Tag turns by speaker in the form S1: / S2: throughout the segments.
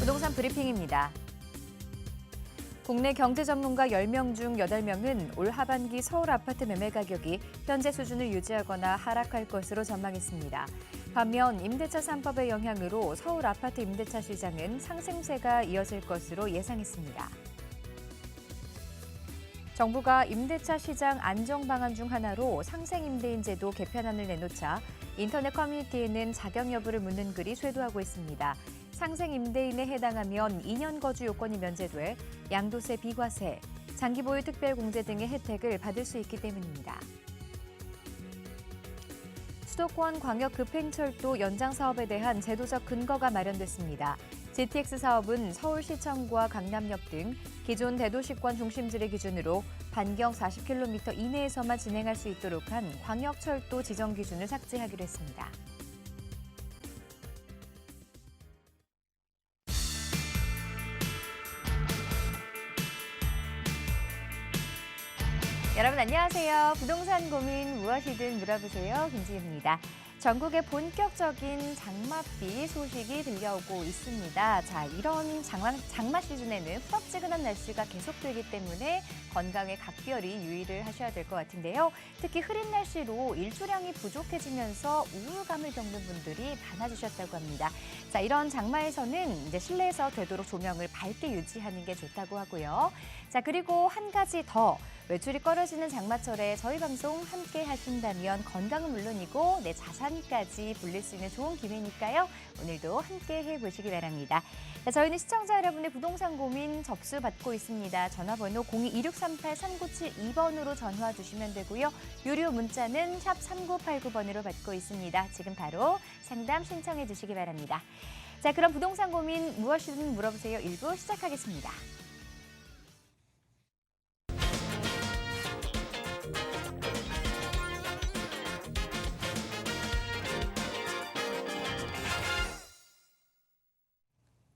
S1: 부동산 브리핑입니다. 국내 경제 전문가 10명 중 8명은 올 하반기 서울 아파트 매매 가격이 현재 수준을 유지하거나 하락할 것으로 전망했습니다. 반면 임대차 3법의 영향으로 서울 아파트 임대차 시장은 상승세가 이어질 것으로 예상했습니다. 정부가 임대차 시장 안정 방안 중 하나로 상생임대인 제도 개편안을 내놓자 인터넷 커뮤니티에는 자격 여부를 묻는 글이 쇄도하고 있습니다. 상생임대인에 해당하면 2년 거주 요건이 면제돼 양도세 비과세, 장기보유 특별공제 등의 혜택을 받을 수 있기 때문입니다. 수도권 광역급행철도 연장 사업에 대한 제도적 근거가 마련됐습니다. GTX 사업은 서울시청과 강남역 등 기존 대도시권 중심지를 기준으로 반경 40km 이내에서만 진행할 수 있도록 한 광역철도 지정 기준을 삭제하기로 했습니다. 여러분 안녕하세요. 부동산 고민 무엇이든 물어보세요. 김지혜입니다. 전국에 본격적인 장맛비 소식이 들려오고 있습니다. 자, 이런 장마 시즌에는 후덥지근한 날씨가 계속되기 때문에 건강에 각별히 유의를 하셔야 될 것 같은데요. 특히 흐린 날씨로 일조량이 부족해지면서 우울감을 겪는 분들이 많아지셨다고 합니다. 자, 이런 장마에서는 이제 실내에서 되도록 조명을 밝게 유지하는 게 좋다고 하고요. 자, 그리고 한 가지 더. 외출이 꺼려지는 장마철에 저희 방송 함께 하신다면 건강은 물론이고 내 자산까지 불릴 수 있는 좋은 기회니까요. 오늘도 함께 해보시기 바랍니다. 자, 저희는 시청자 여러분의 부동산 고민 접수 받고 있습니다. 전화번호 02-2638-3972번으로 전화 주시면 되고요. 유료 문자는 샵 3989번으로 받고 있습니다. 지금 바로 상담 신청해 주시기 바랍니다. 자, 그럼 부동산 고민 무엇이든 물어보세요. 1부 시작하겠습니다.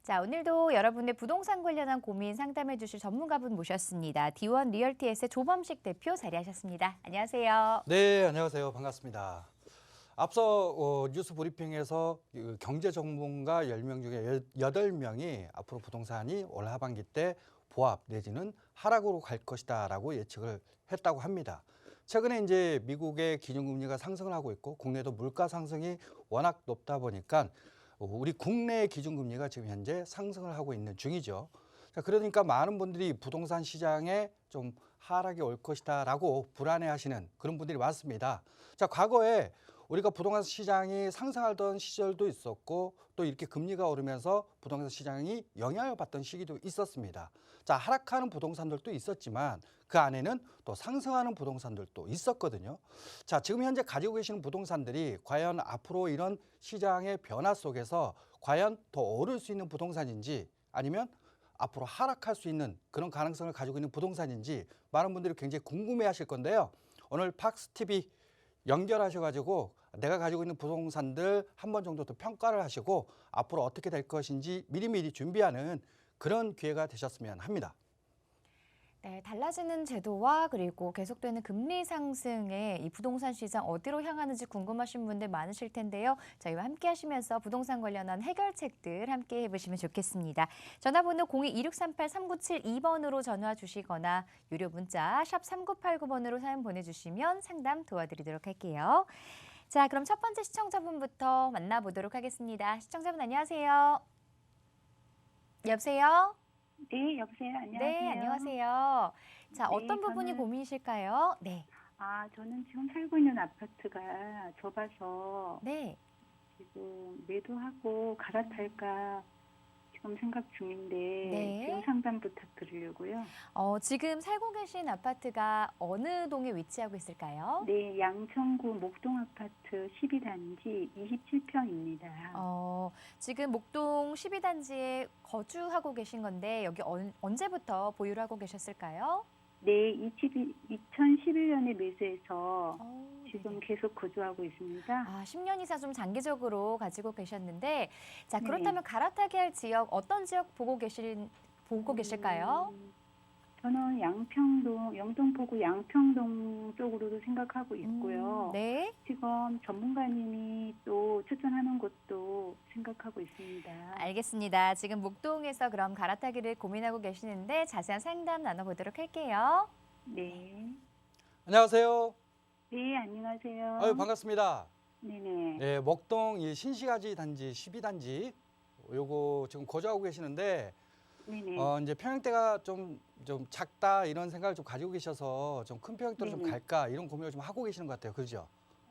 S1: 자, 오늘도 여러분의 부동산 관련한 고민 상담해 주실 전문가분 모셨습니다. D1 리얼티에스의 조범식 대표 자리하셨습니다. 안녕하세요.
S2: 네, 안녕하세요. 반갑습니다. 앞서 뉴스 브리핑에서 경제 전문가 10명 중에 8명이 앞으로 부동산이 올 하반기 때 보합 내지는 하락으로 갈 것이다라고 예측을 했다고 합니다. 최근에 이제 미국의 기준금리가 상승을 하고 있고 국내도 물가 상승이 워낙 높다 보니까 우리 국내 기준금리가 지금 현재 상승을 하고 있는 중이죠. 자, 그러니까 많은 분들이 부동산 시장에 좀 하락이 올 것이다라고 불안해하시는 그런 분들이 많습니다. 자, 과거에 우리가 부동산 시장이 상승하던 시절도 있었고 또 이렇게 금리가 오르면서 부동산 시장이 영향을 받던 시기도 있었습니다. 자, 하락하는 부동산들도 있었지만 그 안에는 또 상승하는 부동산들도 있었거든요. 자, 지금 현재 가지고 계시는 부동산들이 과연 앞으로 이런 시장의 변화 속에서 과연 더 오를 수 있는 부동산인지 아니면 앞으로 하락할 수 있는 그런 가능성을 가지고 있는 부동산인지 많은 분들이 굉장히 궁금해하실 건데요. 오늘 팍스TV 연결하셔가지고 내가 가지고 있는 부동산들 한 번 정도 더 평가를 하시고 앞으로 어떻게 될 것인지 미리미리 준비하는 그런 기회가 되셨으면 합니다.
S1: 네, 달라지는 제도와 그리고 계속되는 금리 상승에 이 부동산 시장 어디로 향하는지 궁금하신 분들 많으실 텐데요. 저희와 함께 하시면서 부동산 관련한 해결책들 함께 해보시면 좋겠습니다. 전화번호 02-2638-3972번으로 전화 주시거나 유료 문자 샵 3989번으로 사연 보내주시면 상담 도와드리도록 할게요. 자, 그럼 첫 번째 시청자분부터 만나보도록 하겠습니다. 시청자분 안녕하세요. 여보세요?
S3: 네, 여보세요. 안녕하세요.
S1: 네, 안녕하세요. 자,
S3: 네,
S1: 어떤 부분이 고민이실까요? 네.
S3: 저는 지금 살고 있는 아파트가 좁아서
S1: 네.
S3: 지금 매도하고 갈아탈까 지금 생각 중인데
S1: 네.
S3: 지금 상담 부탁드리려고요.
S1: 지금 살고 계신 아파트가 어느 동에 위치하고 있을까요?
S3: 네, 양천구 목동 아파트 12단지 27평입니다.
S1: 지금 목동 12단지에 거주하고 계신 건데 여기 언제부터 보유를 하고 계셨을까요?
S3: 네, 2011년에 매수해서 지금
S1: 네네.
S3: 계속 거주하고 있습니다.
S1: 10년 이상 좀 장기적으로 가지고 계셨는데, 자,
S3: 네.
S1: 그렇다면 갈아타게 할 지역, 어떤 지역 보고 계실까요?
S3: 저는 양평동, 영등포구 양평동 쪽으로도 생각하고 있고요.
S1: 네.
S3: 지금 전문가님이 또 추천하는 곳도 생각하고 있습니다.
S1: 알겠습니다. 지금 목동에서 그럼 갈아타기를 고민하고 계시는데 자세한 상담 나눠보도록 할게요.
S3: 네.
S2: 안녕하세요.
S3: 네, 안녕하세요.
S2: 아유, 반갑습니다.
S3: 네네.
S2: 네, 목동 이 신시가지 단지 12단지 요거 지금 거주하고 계시는데
S3: 네네.
S2: 이제 평형대가 좀 작다 이런 생각을 좀 가지고 계셔서 좀 큰 평형대로 좀
S3: 네네.
S2: 갈까 이런 고민을 좀 하고 계시는 것 같아요. 그렇죠?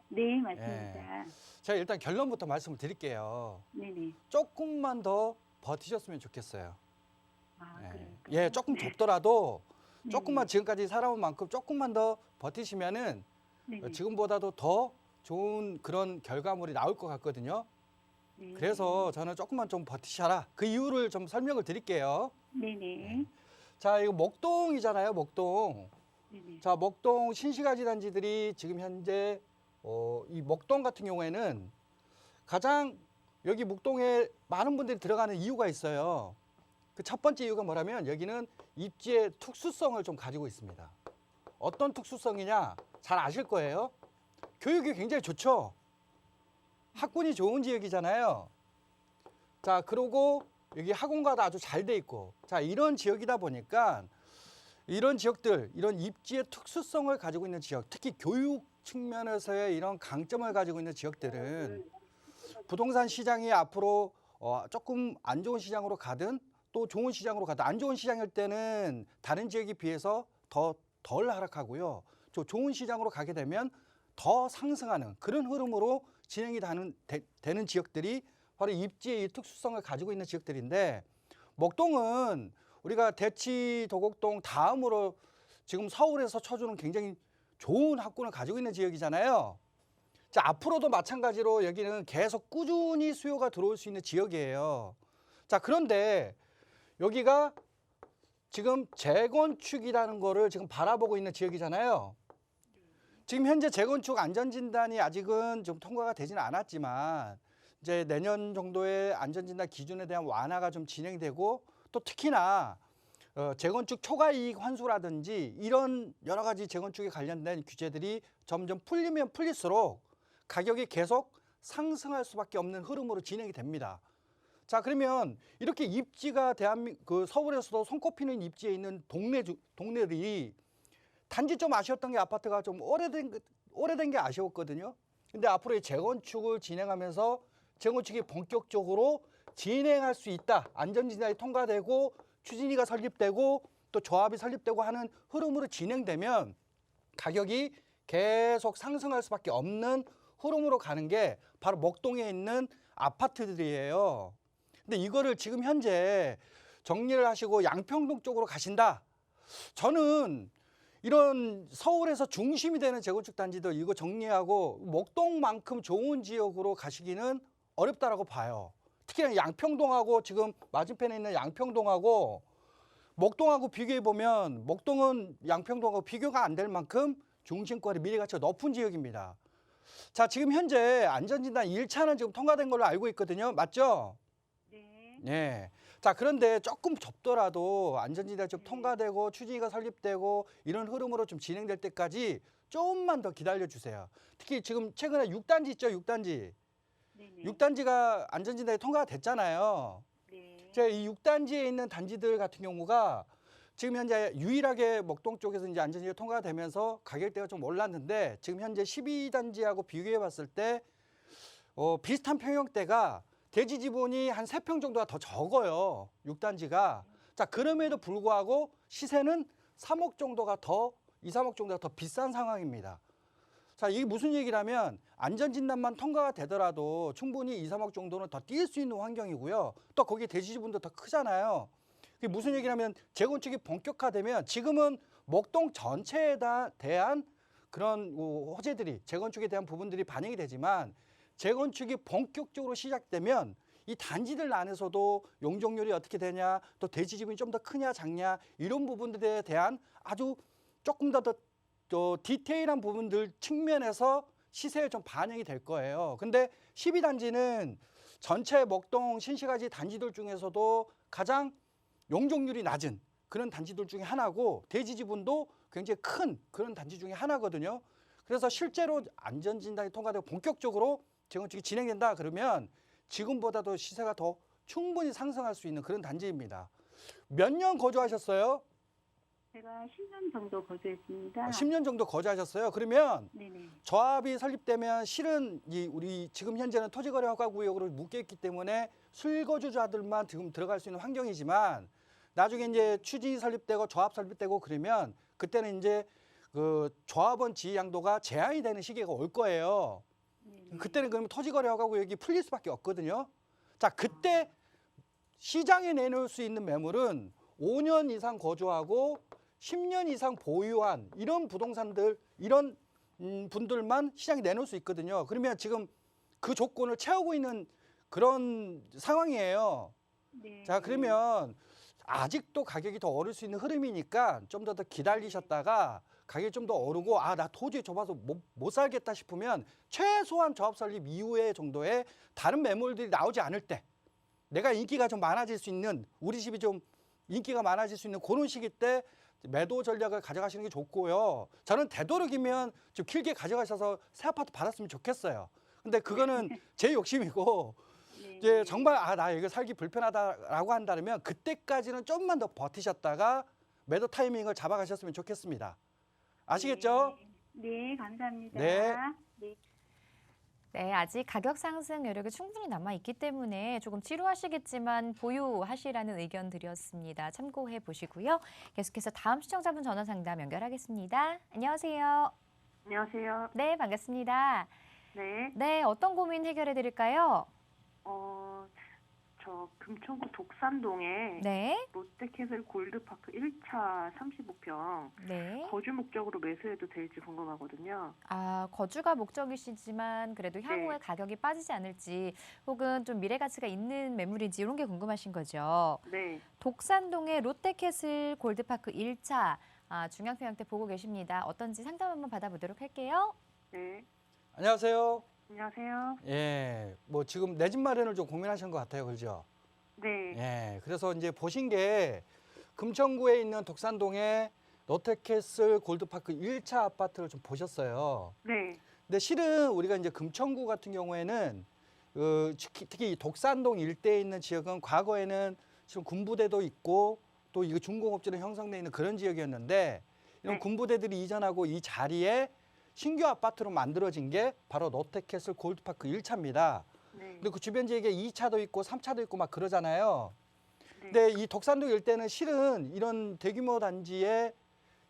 S3: 네, 맞습니다.
S2: 제가 일단 결론부터 말씀을 드릴게요.
S3: 네네.
S2: 조금만 더 버티셨으면 좋겠어요.
S3: 아,
S2: 예,
S3: 그래요.
S2: 예, 조금 좁더라도
S3: 네네.
S2: 조금만 지금까지 살아온 만큼 조금만 더 버티시면은
S3: 네네.
S2: 지금보다도 더 좋은 그런 결과물이 나올 것 같거든요.
S3: 네.
S2: 그래서 저는 조금만 좀 버티셔라. 그 이유를 좀 설명을 드릴게요.
S3: 네네.
S2: 자, 이거 목동이잖아요, 목동.
S3: 네네.
S2: 자, 목동 신시가지 단지들이 지금 현재 이 목동 같은 경우에는 가장 여기 목동에 많은 분들이 들어가는 이유가 있어요. 그 첫 번째 이유가 뭐라면 여기는 입지의 특수성을 좀 가지고 있습니다. 어떤 특수성이냐? 잘 아실 거예요. 교육이 굉장히 좋죠. 학군이 좋은 지역이잖아요. 자, 그리고 여기 학원가도 아주 잘 돼 있고, 자, 이런 지역이다 보니까 이런 지역들, 이런 입지의 특수성을 가지고 있는 지역, 특히 교육 측면에서의 이런 강점을 가지고 있는 지역들은 부동산 시장이 앞으로 조금 안 좋은 시장으로 가든 또 좋은 시장으로 가든, 안 좋은 시장일 때는 다른 지역에 비해서 덜 하락하고요. 좋은 시장으로 가게 되면 더 상승하는 그런 흐름으로 진행이 되는 지역들이 바로 입지의 이 특수성을 가지고 있는 지역들인데, 목동은 우리가 대치, 도곡동 다음으로 지금 서울에서 쳐주는 굉장히 좋은 학군을 가지고 있는 지역이잖아요. 자, 앞으로도 마찬가지로 여기는 계속 꾸준히 수요가 들어올 수 있는 지역이에요. 자, 그런데 여기가 지금 재건축이라는 거를 지금 바라보고 있는 지역이잖아요. 지금 현재 재건축 안전진단이 아직은 좀 통과가 되지는 않았지만 이제 내년 정도의 안전진단 기준에 대한 완화가 좀 진행되고, 또 특히나 재건축 초과이익 환수라든지 이런 여러 가지 재건축에 관련된 규제들이 점점 풀리면 풀릴수록 가격이 계속 상승할 수밖에 없는 흐름으로 진행이 됩니다. 자, 그러면 이렇게 입지가 서울에서도 손꼽히는 입지에 있는 동네들이 단지 좀 아쉬웠던 게 아파트가 좀 오래된 게 아쉬웠거든요. 근데 앞으로 이 재건축을 진행하면서 재건축이 본격적으로 진행할 수 있다. 안전진단이 통과되고 추진위가 설립되고 또 조합이 설립되고 하는 흐름으로 진행되면 가격이 계속 상승할 수밖에 없는 흐름으로 가는 게 바로 목동에 있는 아파트들이에요. 근데 이거를 지금 현재 정리를 하시고 양평동 쪽으로 가신다. 저는 이런 서울에서 중심이 되는 재건축 단지들 이거 정리하고 목동만큼 좋은 지역으로 가시기는 어렵다라고 봐요. 특히나 양평동하고 지금 맞은편에 있는 양평동하고 목동하고 비교해 보면 목동은 양평동하고 비교가 안 될 만큼 중심권의 미래 가치가 높은 지역입니다. 자, 지금 현재 안전진단 1차는 지금 통과된 걸로 알고 있거든요. 맞죠?
S3: 네.
S2: 네. 자, 그런데 조금 좁더라도 안전진단이 좀 통과되고 추진위가 설립되고 이런 흐름으로 좀 진행될 때까지 조금만 더 기다려 주세요. 특히 지금 최근에 6단지 있죠, 6단지.
S3: 네네.
S2: 6단지가 안전진단이 통과가 됐잖아요.
S3: 네.
S2: 제가 이 6단지에 있는 단지들 같은 경우가 지금 현재 유일하게 목동 쪽에서 이제 안전진단이 통과되면서 가격대가 좀 올랐는데, 지금 현재 12단지하고 비교해 봤을 때 비슷한 평형대가 대지 지분이 한 3평 정도가 더 적어요. 6단지가. 자, 그럼에도 불구하고 시세는 3억 정도가 더, 2, 3억 정도가 더 비싼 상황입니다. 자, 이게 무슨 얘기냐면 안전진단만 통과가 되더라도 충분히 2, 3억 정도는 더 뛸 수 있는 환경이고요. 또 거기에 대지 지분도 더 크잖아요. 그게 무슨 얘기냐면 재건축이 본격화되면 지금은 목동 전체에 대한 그런 호재들이, 재건축에 대한 부분들이 반영이 되지만 재건축이 본격적으로 시작되면 이 단지들 안에서도 용적률이 어떻게 되냐, 또 대지 지분이 좀 더 크냐 작냐 이런 부분들에 대한 아주 조금 더 디테일한 부분들 측면에서 시세에 좀 반영이 될 거예요. 근데 12단지는 전체 목동 신시가지 단지들 중에서도 가장 용적률이 낮은, 그런 단지들 중에 하나고 대지 지분도 굉장히 큰 그런 단지 중에 하나거든요. 그래서 실제로 안전진단이 통과되고 본격적으로 재건축이 진행된다 그러면 지금보다도 시세가 더 충분히 상승할 수 있는 그런 단지입니다. 몇 년 거주하셨어요?
S3: 제가 10년 정도 거주했습니다.
S2: 10년 정도 거주하셨어요. 그러면
S3: 네네.
S2: 조합이 설립되면 실은 우리 지금 현재는 토지거래허가구역으로 묶여있기 때문에 실거주자들만 지금 들어갈 수 있는 환경이지만 나중에 이제 추진이 설립되고 조합 설립되고 그러면 그때는 이제 그 조합원 지위 양도가 제한이 되는 시기가 올 거예요.
S3: 네네.
S2: 그때는 그러면 토지거래허가구역이 풀릴 수밖에 없거든요. 자, 그때 시장에 내놓을 수 있는 매물은 5년 이상 거주하고 10년 이상 보유한 이런 부동산들, 이런 분들만 시장에 내놓을 수 있거든요. 그러면 지금 그 조건을 채우고 있는 그런 상황이에요.
S3: 네.
S2: 자, 그러면 아직도 가격이 더 오를 수 있는 흐름이니까 좀 더 기다리셨다가 가격이 좀 더 오르고 나 토지 좁아서 못 살겠다 싶으면 최소한 조합 설립 이후에 정도의 다른 매물들이 나오지 않을 때 내가 인기가 좀 많아질 수 있는 우리 집이 좀 인기가 많아질 수 있는 그런 시기 때 매도 전략을 가져가시는 게 좋고요. 저는 되도록이면 좀 길게 가져가셔서 새 아파트 받았으면 좋겠어요. 근데 그거는 제 욕심이고
S3: 네.
S2: 이제 정말 나 이거 살기 불편하다라고 한다면 그때까지는 좀만 더 버티셨다가 매도 타이밍을 잡아가셨으면 좋겠습니다. 아시겠죠?
S3: 네, 감사합니다.
S2: 네.
S3: 네.
S1: 네, 아직 가격 상승 여력이 충분히 남아 있기 때문에 조금 지루하시겠지만 보유하시라는 의견 드렸습니다. 참고해 보시고요. 계속해서 다음 시청자분 전화 상담 연결하겠습니다. 안녕하세요.
S4: 안녕하세요.
S1: 네, 반갑습니다.
S4: 네.
S1: 네, 어떤 고민 해결해 드릴까요?
S4: 저 금천구 독산동에
S1: 네,
S4: 롯데캐슬 골드파크 1차 35평
S1: 네.
S4: 거주 목적으로 매수해도 될지 궁금하거든요.
S1: 거주가 목적이시지만 그래도 향후에
S4: 네.
S1: 가격이 빠지지 않을지 혹은 좀 미래 가치가 있는 매물인지 이런 게 궁금하신 거죠.
S4: 네.
S1: 독산동의 롯데캐슬 골드파크 1차 중앙평형대 보고 계십니다. 어떤지 상담 한번 받아보도록 할게요.
S4: 네.
S2: 안녕하세요.
S4: 안녕하세요.
S2: 예, 뭐 지금 내 집 마련을 좀 고민하신 것 같아요, 그렇죠?
S4: 네.
S2: 예, 그래서 이제 보신 게 금천구에 있는 독산동의 롯데캐슬 골드파크 1차 아파트를 좀 보셨어요.
S4: 네.
S2: 근데 실은 우리가 이제 금천구 같은 경우에는 특히 이 독산동 일대에 있는 지역은 과거에는 지금 군부대도 있고 또 이거 중공업지로 형성돼 있는 그런 지역이었는데 이런
S4: 네.
S2: 군부대들이 이전하고 이 자리에 신규 아파트로 만들어진 게 바로 롯데캐슬 골드파크 1차입니다.
S4: 네.
S2: 근데 그 주변 지역에 2차도 있고 3차도 있고 막 그러잖아요.
S4: 네.
S2: 근데 이 독산동 일대는 실은 이런 대규모 단지에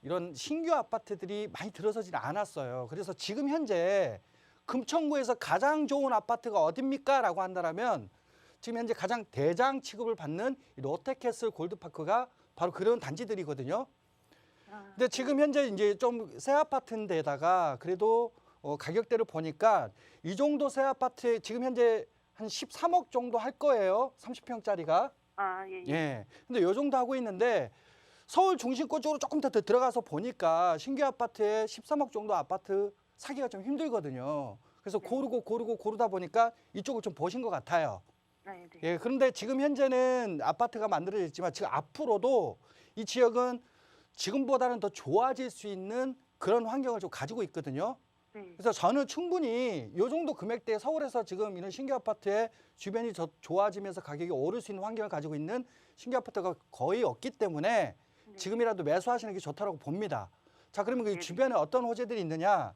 S2: 이런 신규 아파트들이 많이 들어서질 않았어요. 그래서 지금 현재 금천구에서 가장 좋은 아파트가 어딥니까? 라고 한다면 지금 현재 가장 대장 취급을 받는 이 롯데캐슬 골드파크가 바로 그런 단지들이거든요. 근데 지금 현재 이제 좀 새 아파트인데다가 그래도 가격대를 보니까 이 정도 새 아파트에 지금 현재 한 13억 정도 할 거예요. 30평짜리가.
S4: 예.
S2: 예. 근데 요 정도 하고 있는데 서울 중심권 쪽으로 조금 더 들어가서 보니까 신규 아파트에 13억 정도 아파트 사기가 좀 힘들거든요. 그래서 고르다 보니까 이쪽을 좀 보신 것 같아요.
S4: 네. 네.
S2: 예. 그런데 지금 현재는 아파트가 만들어졌지만 지금 앞으로도 이 지역은 지금보다는 더 좋아질 수 있는 그런 환경을 좀 가지고 있거든요.
S4: 네.
S2: 그래서 저는 충분히 이 정도 금액대에 서울에서 지금 이런 신규 아파트의 주변이 더 좋아지면서 가격이 오를 수 있는 환경을 가지고 있는 신규 아파트가 거의 없기 때문에
S4: 네.
S2: 지금이라도 매수하시는 게 좋다고 봅니다. 자, 그러면 그
S4: 네네.
S2: 주변에 어떤 호재들이 있느냐?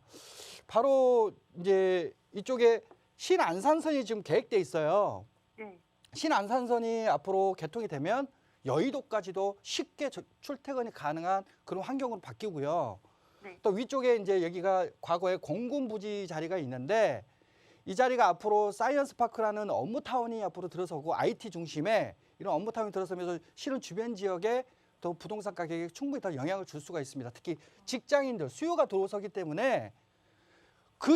S2: 바로 이제 이쪽에 신안산선이 지금 계획돼 있어요.
S4: 네.
S2: 신안산선이 앞으로 개통이 되면 여의도까지도 쉽게 출퇴근이 가능한 그런 환경으로 바뀌고요.
S4: 네.
S2: 또 위쪽에 이제 여기가 과거에 공군 부지 자리가 있는데 이 자리가 앞으로 사이언스 파크라는 업무타운이 앞으로 들어서고 IT 중심에 이런 업무타운이 들어서면서 실은 주변 지역에 또 부동산 가격에 충분히 더 영향을 줄 수가 있습니다. 특히 직장인들 수요가 들어서기 때문에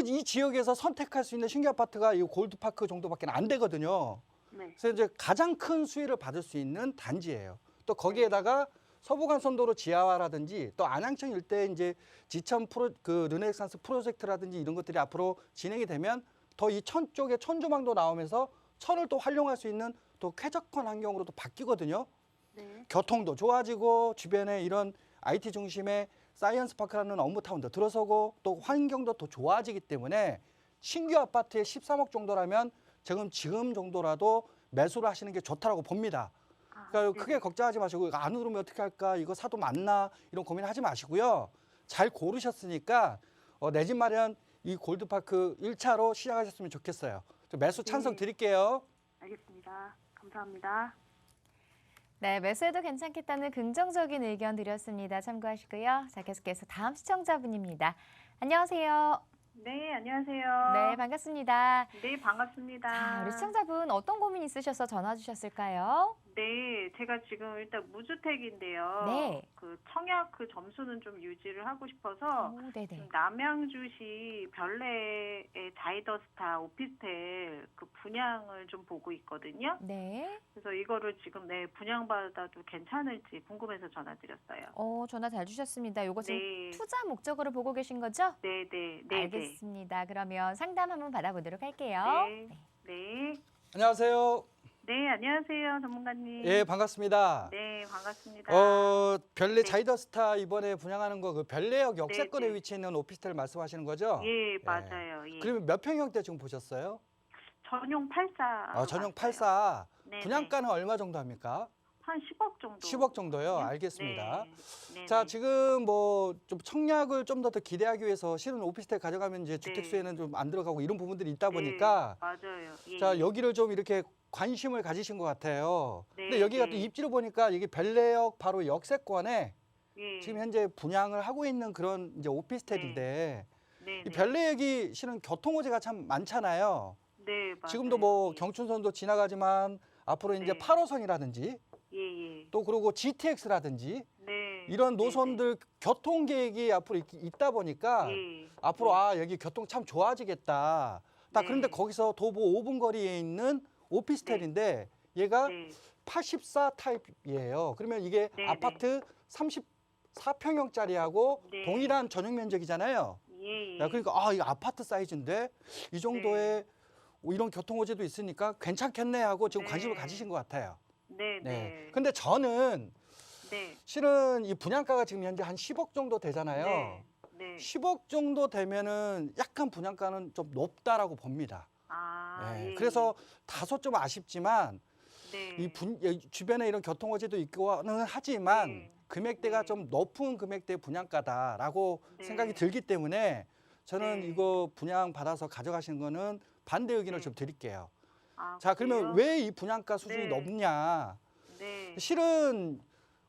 S2: 이 지역에서 선택할 수 있는 신규 아파트가 이 골드파크 정도밖에 안 되거든요.
S4: 네.
S2: 그래서 이제 가장 큰 수혜를 받을 수 있는 단지예요. 또 거기에다가 서부간선도로 지하화라든지 또 안양청 일대 이제 지천 르네상스 프로젝트라든지 이런 것들이 앞으로 진행이 되면 더 이 천 쪽에 천조망도 나오면서 천을 또 활용할 수 있는 또 쾌적한 환경으로 또 바뀌거든요.
S4: 네.
S2: 교통도 좋아지고 주변에 이런 IT 중심의 사이언스 파크라는 업무타운도 들어서고 또 환경도 더 좋아지기 때문에 신규 아파트에 13억 정도라면 지금 정도라도 매수를 하시는 게 좋다라고 봅니다. 그러니까
S4: 네네.
S2: 크게 걱정하지 마시고 이거 안 오르면 어떻게 할까? 이거 사도 맞나? 이런 고민하지 마시고요. 잘 고르셨으니까 내 집 마련 이 골드파크 1차로 시작하셨으면 좋겠어요. 매수 찬성
S4: 네.
S2: 드릴게요.
S4: 알겠습니다. 감사합니다.
S1: 네, 매수해도 괜찮겠다는 긍정적인 의견 드렸습니다. 참고하시고요. 자, 계속해서 다음 시청자분입니다. 안녕하세요.
S4: 네, 안녕하세요.
S1: 네, 반갑습니다.
S4: 네, 반갑습니다.
S1: 자, 우리 시청자분 어떤 고민 있으셔서 전화 주셨을까요?
S4: 네, 제가 지금 일단 무주택인데요.
S1: 네.
S4: 그 청약 그 점수는 좀 유지를 하고 싶어서
S1: 오, 네네.
S4: 지금 남양주시 별내의 자이더스타 오피스텔 그 분양을 좀 보고 있거든요.
S1: 네.
S4: 그래서 이거를 지금 분양받아도 괜찮을지 궁금해서 전화드렸어요.
S1: 전화 잘 주셨습니다. 요거 지금
S4: 네.
S1: 투자 목적으로 보고 계신 거죠?
S4: 네, 네, 네,
S1: 알겠습니다. 그러면 상담 한번 받아보도록 할게요.
S4: 네. 네.
S2: 안녕하세요.
S4: 네, 안녕하세요, 전문가님.
S2: 예, 반갑습니다.
S4: 네, 반갑습니다.
S2: 별내
S4: 네.
S2: 자이더스타 이번에 분양하는 거 그 별내역 역세권에
S4: 네.
S2: 위치해 있는 오피스텔 말씀하시는 거죠?
S4: 예, 맞아요. 예.
S2: 그러면 몇 평형대 지금 보셨어요?
S4: 전용 84.
S2: 전용 84.
S4: 네,
S2: 분양가는 얼마 정도 합니까?
S4: 한 10억 정도.
S2: 10억 정도요. 알겠습니다.
S4: 네.
S2: 자, 지금 뭐 좀 청약을 좀 더 기대하기 위해서 실은 오피스텔 가져가면 이제 주택수에는 좀 안 들어가고 이런 부분들이 있다 보니까
S4: 맞아요. 예.
S2: 자, 여기를 좀 이렇게 관심을 가지신 것 같아요.
S4: 네,
S2: 근데 여기가
S4: 네.
S2: 또 입지를 보니까 이게 별내역 바로 역세권에
S4: 예.
S2: 지금 현재 분양을 하고 있는 그런 이제 오피스텔인데
S4: 네,
S2: 이 별내역이 실은 교통호재가 참 많잖아요.
S4: 네, 맞아요.
S2: 지금도 뭐
S4: 예.
S2: 경춘선도 지나가지만 앞으로 이제
S4: 네.
S2: 8호선이라든지
S4: 예.
S2: 또 그리고 GTX라든지
S4: 네.
S2: 이런 노선들 교통 계획이 앞으로 있다 보니까
S4: 예.
S2: 앞으로 여기 교통 참 좋아지겠다. 딱
S4: 네.
S2: 그런데 거기서 도보 5분 거리에 있는 오피스텔인데 얘가
S4: 네.
S2: 84 타입이에요. 그러면 이게
S4: 네,
S2: 아파트 34평형짜리하고
S4: 네.
S2: 동일한 전용 면적이잖아요.
S4: 예.
S2: 야, 그러니까 이 아파트 사이즈인데 이 정도의 이런 교통호재도 있으니까 괜찮겠네 하고 지금
S4: 네.
S2: 관심을 가지신 것 같아요.
S4: 네.
S2: 네. 근데 저는
S4: 네.
S2: 실은 이 분양가가 지금 현재 한 10억 정도 되잖아요.
S4: 네.
S2: 10억 정도 되면은 약간 분양가는 좀 높다라고 봅니다.
S4: 예.
S2: 그래서 다소 좀 아쉽지만
S4: 네.
S2: 이 주변에 이런 교통호재도 있고는 하지만
S4: 네.
S2: 금액대가
S4: 네.
S2: 좀 높은 금액대 분양가다라고
S4: 네.
S2: 생각이 들기 때문에 저는
S4: 네.
S2: 이거 분양 받아서 가져가시는 거는 반대 의견을
S4: 네.
S2: 좀 드릴게요.
S4: 아,
S2: 자, 그러면
S4: 그래요?
S2: 왜 이 분양가 수준이
S4: 네.
S2: 높냐?
S4: 네.
S2: 실은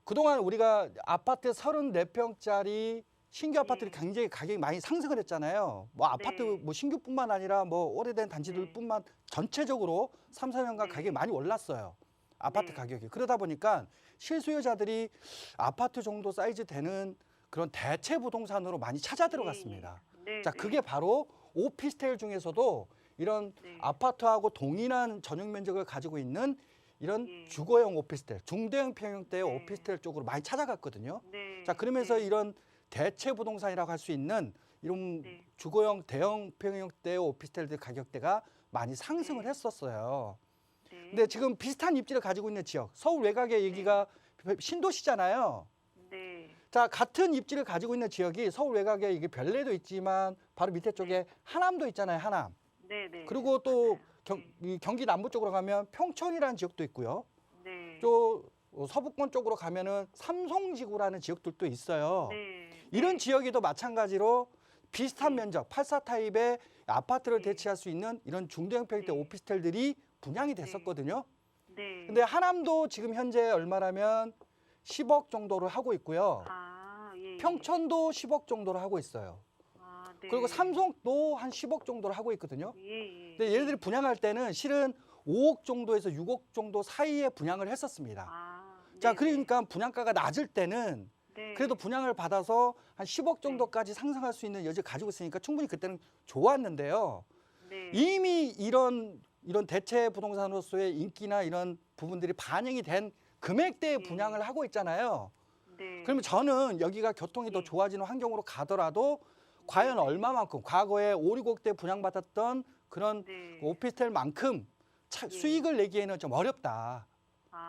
S2: 그동안 우리가 아파트 34평짜리 신규 아파트를
S4: 네.
S2: 굉장히 가격이 많이 상승을 했잖아요. 뭐 아파트
S4: 네.
S2: 뭐 신규뿐만 아니라 뭐 오래된 단지들뿐만 전체적으로 3, 4년간
S4: 네.
S2: 가격이 많이 올랐어요. 아파트
S4: 네.
S2: 가격이. 그러다 보니까 실수요자들이 아파트 정도 사이즈 되는 그런 대체 부동산으로 많이 찾아 들어갔습니다.
S4: 네.
S2: 자, 그게 바로 오피스텔 중에서도 이런
S4: 네.
S2: 아파트하고 동일한 전용 면적을 가지고 있는 이런
S4: 예.
S2: 주거용 오피스텔, 중대형 평형대의
S4: 네.
S2: 오피스텔 쪽으로 많이 찾아갔거든요.
S4: 네.
S2: 자, 그러면서
S4: 네.
S2: 이런 대체 부동산이라고 할 수 있는 이런
S4: 네.
S2: 주거용 대형 평형대의 오피스텔들 가격대가 많이 상승을
S4: 네.
S2: 했었어요.
S4: 네.
S2: 근데 지금 비슷한 입지를 가지고 있는 지역, 서울 외곽의 여기가 신도시잖아요.
S4: 네.
S2: 자, 같은 입지를 가지고 있는 지역이 서울 외곽에 이게 별내도 있지만 바로 밑에 쪽에 하남도 있잖아요, 하남.
S4: 네. 네.
S2: 그리고 또
S4: 맞아요.
S2: 이 경기 남부 쪽으로 가면 평촌이라는 지역도 있고요.
S4: 네.
S2: 또 서북권 쪽으로 가면은 삼성지구라는 지역들도 있어요.
S4: 네.
S2: 이런
S4: 네.
S2: 지역에도 마찬가지로 비슷한
S4: 네.
S2: 면적, 84 타입의 아파트를
S4: 네.
S2: 대체할 수 있는 이런 중대형 평대
S4: 네.
S2: 오피스텔들이 분양이 됐었거든요.
S4: 네.
S2: 근데 하남도 지금 현재 얼마라면 10억 정도를 하고 있고요.
S4: 예.
S2: 평촌도 10억 정도를 하고 있어요.
S4: 네.
S2: 그리고 삼성도 한 10억 정도를 하고 있거든요.
S4: 예.
S2: 근데 얘네들이 분양할 때는 실은 5억 정도에서 6억 정도 사이에 분양을 했었습니다. 자,
S4: 네.
S2: 그러니까 분양가가 낮을 때는
S4: 네.
S2: 그래도 분양을 받아서 한 10억 정도까지 상승할 수 있는 여지를 가지고 있으니까 충분히 그때는 좋았는데요.
S4: 네.
S2: 이미 이런 대체 부동산으로서의 인기나 이런 부분들이 반영이 된 금액대의 분양을 하고 있잖아요.
S4: 네.
S2: 그러면 저는 여기가 교통이 더
S4: 네.
S2: 좋아지는 환경으로 가더라도 과연 얼마만큼 과거에 5, 6억대 분양받았던 그런
S4: 네.
S2: 오피스텔만큼
S4: 예.
S2: 수익을 내기에는 좀 어렵다.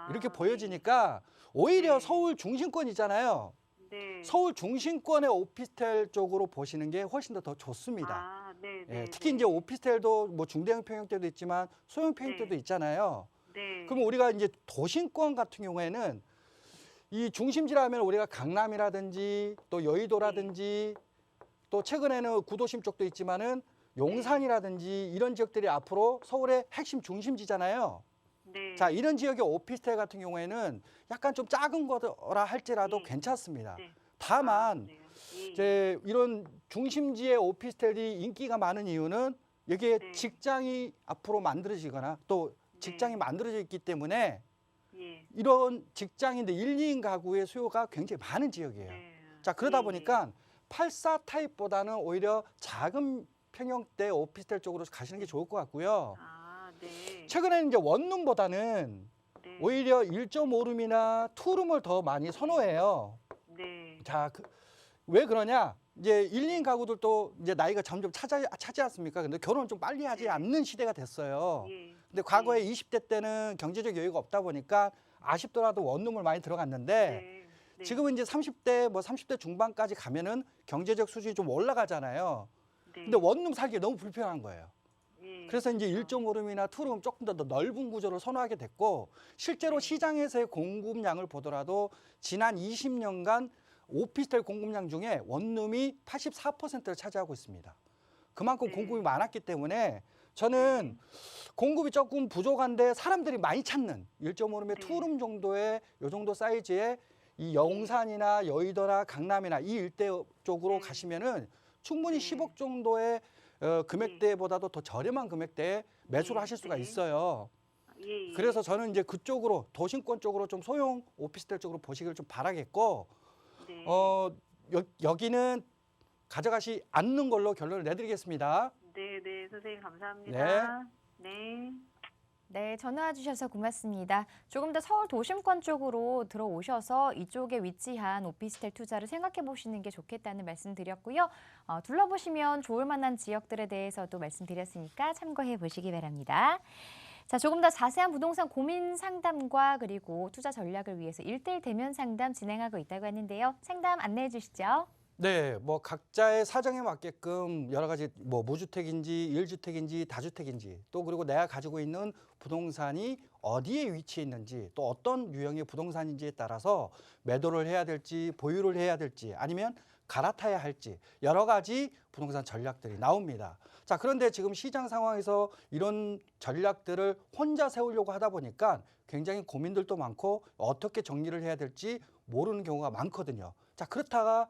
S2: 이렇게
S4: 네.
S2: 보여지니까 오히려
S4: 네.
S2: 서울 중심권 있잖아요.
S4: 네.
S2: 서울 중심권의 오피스텔 쪽으로 보시는 게 훨씬 더 좋습니다.
S4: 아, 네,
S2: 예,
S4: 네.
S2: 특히 이제 오피스텔도 뭐 중대형 평형대도 있지만 소형 평형대도
S4: 네.
S2: 있잖아요.
S4: 네.
S2: 그럼 우리가 이제 도심권 같은 경우에는 이 중심지라면 우리가 강남이라든지 또 여의도라든지 또 최근에는 구도심 쪽도 있지만은 용산이라든지 이런 지역들이 앞으로 서울의 핵심 중심지잖아요.
S4: 네.
S2: 자, 이런 지역의 오피스텔 같은 경우에는 약간 좀 작은 거라 할지라도
S4: 예.
S2: 괜찮습니다.
S4: 네.
S2: 다만
S4: 그래요. 예, 예.
S2: 이제 이런 중심지의 오피스텔이 인기가 많은 이유는 여기에
S4: 네.
S2: 직장이 앞으로 만들어지거나 또 직장이
S4: 네.
S2: 만들어져 있기 때문에
S4: 예.
S2: 이런 직장인들 1, 2인 가구의 수요가 굉장히 많은 지역이에요.
S4: 네.
S2: 자, 그러다
S4: 예,
S2: 보니까 84 타입보다는 오히려 작은 평형대 오피스텔 쪽으로 가시는 게 좋을 것 같고요.
S4: 아, 네.
S2: 최근에는 이제 원룸보다는
S4: 네.
S2: 오히려 1.5룸이나 투룸을 더 많이 선호해요.
S4: 네.
S2: 자, 왜 그러냐? 이제 1, 2인 가구들도 이제 나이가 점점 차지 않습니까? 근데 결혼을 좀 빨리 하지
S4: 네.
S2: 않는 시대가 됐어요.
S4: 예.
S2: 근데 과거에 20대 때는 경제적 여유가 없다 보니까 아쉽더라도 원룸을 많이 들어갔는데
S4: 네. 네.
S2: 지금은 이제 30대 뭐 30대 중반까지 가면은 경제적 수준이 좀 올라가잖아요.
S4: 네.
S2: 근데 원룸 살기 너무 불편한 거예요.
S4: 예.
S2: 그래서 이제
S4: 그렇죠.
S2: 1.5룸이나 투룸 조금 더 넓은 구조를 선호하게 됐고 실제로
S4: 네.
S2: 시장에서의 공급량을 보더라도 지난 20년간 오피스텔 공급량 중에 원룸이 84%를 차지하고 있습니다. 그만큼
S4: 네.
S2: 공급이 많았기 때문에 저는 공급이 조금 부족한데 사람들이 많이 찾는 1.5룸의
S4: 네.
S2: 투룸 정도의 요 정도 사이즈의 이 용산이나 여의도나 강남이나 이 일대 쪽으로
S4: 네.
S2: 가시면은 충분히
S4: 네.
S2: 10억 정도의 금액대보다도 더 저렴한 금액대에 매수를
S4: 네.
S2: 하실 수가
S4: 네.
S2: 있어요.
S4: 예. 예.
S2: 그래서 저는 이제 그쪽으로 도심권 쪽으로 좀 소형 오피스텔 쪽으로 보시기를 좀 바라겠고
S4: 네.
S2: 여기는 가져가시 않는 걸로 결론을 내드리겠습니다.
S4: 네, 네, 선생님 감사합니다. 네.
S1: 네, 전화 주셔서 고맙습니다. 조금 더 서울 도심권 쪽으로 들어오셔서 이쪽에 위치한 오피스텔 투자를 생각해 보시는 게 좋겠다는 말씀 드렸고요. 둘러보시면 좋을 만한 지역들에 대해서도 말씀드렸으니까 참고해 보시기 바랍니다. 자, 조금 더 자세한 부동산 고민 상담과 그리고 투자 전략을 위해서 1:1 대면 상담 진행하고 있다고 하는데요. 상담 안내해 주시죠.
S2: 네, 뭐 각자의 사정에 맞게끔 여러 가지 뭐 무주택인지 1주택인지 다주택인지 또 그리고 내가 가지고 있는 부동산이 어디에 위치해 있는지 또 어떤 유형의 부동산인지에 따라서 매도를 해야 될지 보유를 해야 될지 아니면 갈아타야 할지 여러 가지 부동산 전략들이 나옵니다. 자, 그런데 지금 시장 상황에서 이런 전략들을 혼자 세우려고 하다 보니까 굉장히 고민들도 많고 어떻게 정리를 해야 될지 모르는 경우가 많거든요. 자, 그렇다가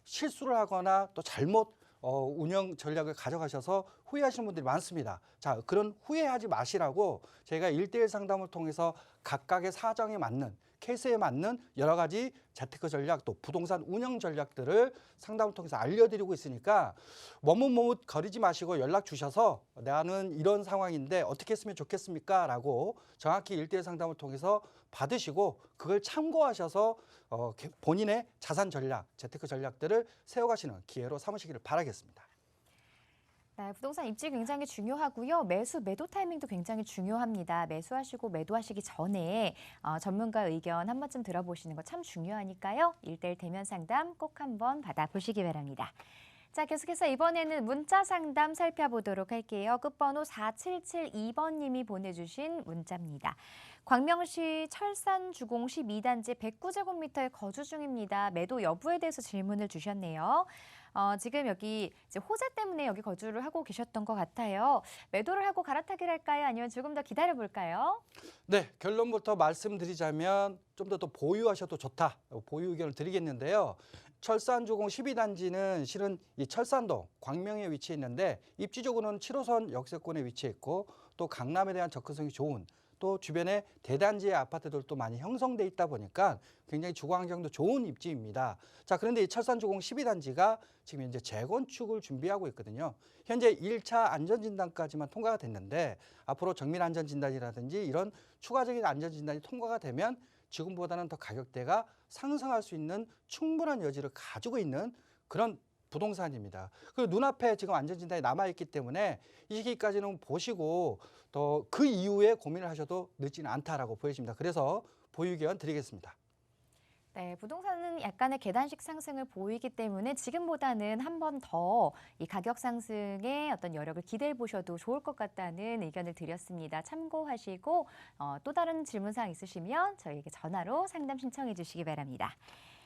S2: 실수를 하거나 또 잘못 운영 전략을 가져가셔서 후회하시는 분들이 많습니다. 자, 그런 후회하지 마시라고 저희가 1:1 상담을 통해서 각각의 사정에 맞는 케이스에 맞는 여러 가지 재테크 전략 또 부동산 운영 전략들을 상담을 통해서 알려드리고 있으니까 머뭇머뭇 거리지 마시고 연락 주셔서 나는 이런 상황인데 어떻게 했으면 좋겠습니까? 라고 정확히 1:1 상담을 통해서 받으시고 그걸 참고하셔서 본인의 자산 전략, 재테크 전략들을 세워가시는 기회로 삼으시기를 바라겠습니다.
S1: 네, 부동산 입지 굉장히 중요하고요. 매도 타이밍도 굉장히 중요합니다. 매수하시고 매도하시기 전에 전문가 의견 한 번쯤 들어보시는 거 참 중요하니까요. 1:1 대면 상담 꼭 한번 받아보시기 바랍니다. 자, 계속해서 이번에는 문자 상담 살펴보도록 할게요. 끝번호 4772번님이 보내주신 문자입니다. 광명시 철산주공 12단지 109제곱미터에 거주 중입니다. 매도 여부에 대해서 질문을 주셨네요. 지금 여기 이제 호재 때문에 여기 거주를 하고 계셨던 것 같아요. 매도를 하고 갈아타기를 할까요? 아니면 조금 더 기다려볼까요?
S2: 네, 결론부터 말씀드리자면 좀 더 보유하셔도 좋다. 보유 의견을 드리겠는데요. 철산주공 12단지는 실은 이 철산동 광명에 위치해 있는데 입지적으로는 7호선 역세권에 위치해 있고 또 강남에 대한 접근성이 좋은 또 주변에 대단지의 아파트들도 많이 형성돼 있다 보니까 굉장히 주거 환경도 좋은 입지입니다. 자, 그런데 이 철산주공 12단지가 지금 현재 재건축을 준비하고 있거든요. 현재 1차 안전진단까지만 통과가 됐는데 앞으로 정밀안전진단이라든지 이런 추가적인 안전진단이 통과가 되면 지금보다는 더 가격대가 상승할 수 있는 충분한 여지를 가지고 있는 그런 부동산입니다. 그리고 눈앞에 지금 안전진단이 남아있기 때문에 이 시기까지는 보시고 또 그 이후에 고민을 하셔도 늦지는 않다라고 보여집니다. 그래서 보유 의견 드리겠습니다.
S1: 네, 부동산은 약간의 계단식 상승을 보이기 때문에 지금보다는 한 번 더 이 가격 상승의 어떤 여력을 기대해 보셔도 좋을 것 같다는 의견을 드렸습니다. 참고하시고 또 다른 질문사항 있으시면 저희에게 전화로 상담 신청해 주시기 바랍니다.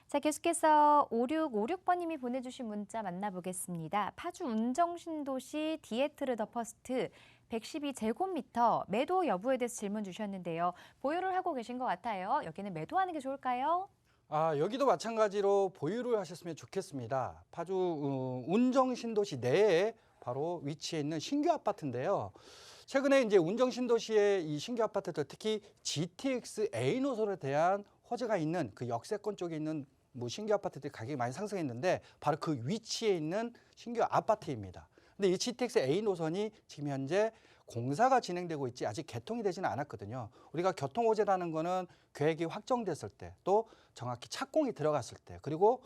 S1: 자, 계속해서 5656번님이 보내주신 문자 만나보겠습니다. 파주 운정신도시 디에트르 더 퍼스트 112제곱미터 매도 여부에 대해서 질문 주셨는데요. 보유를 하고 계신 것 같아요. 여기는 매도하는 게 좋을까요?
S2: 여기도 마찬가지로 보유를 하셨으면 좋겠습니다. 파주 운정신도시 내에 바로 위치해 있는 신규 아파트인데요. 최근에 이제 운정신도시의 이 신규 아파트들, 특히 GTX A 노선에 대한 호재가 있는 그 역세권 쪽에 있는 신규 아파트들이 가격이 많이 상승했는데 바로 그 위치에 있는 신규 아파트입니다. 근데 이 GTX A 노선이 지금 현재 공사가 진행되고 있지 아직 개통이 되지는 않았거든요. 우리가 교통호재라는 거는 계획이 확정됐을 때, 또 정확히 착공이 들어갔을 때, 그리고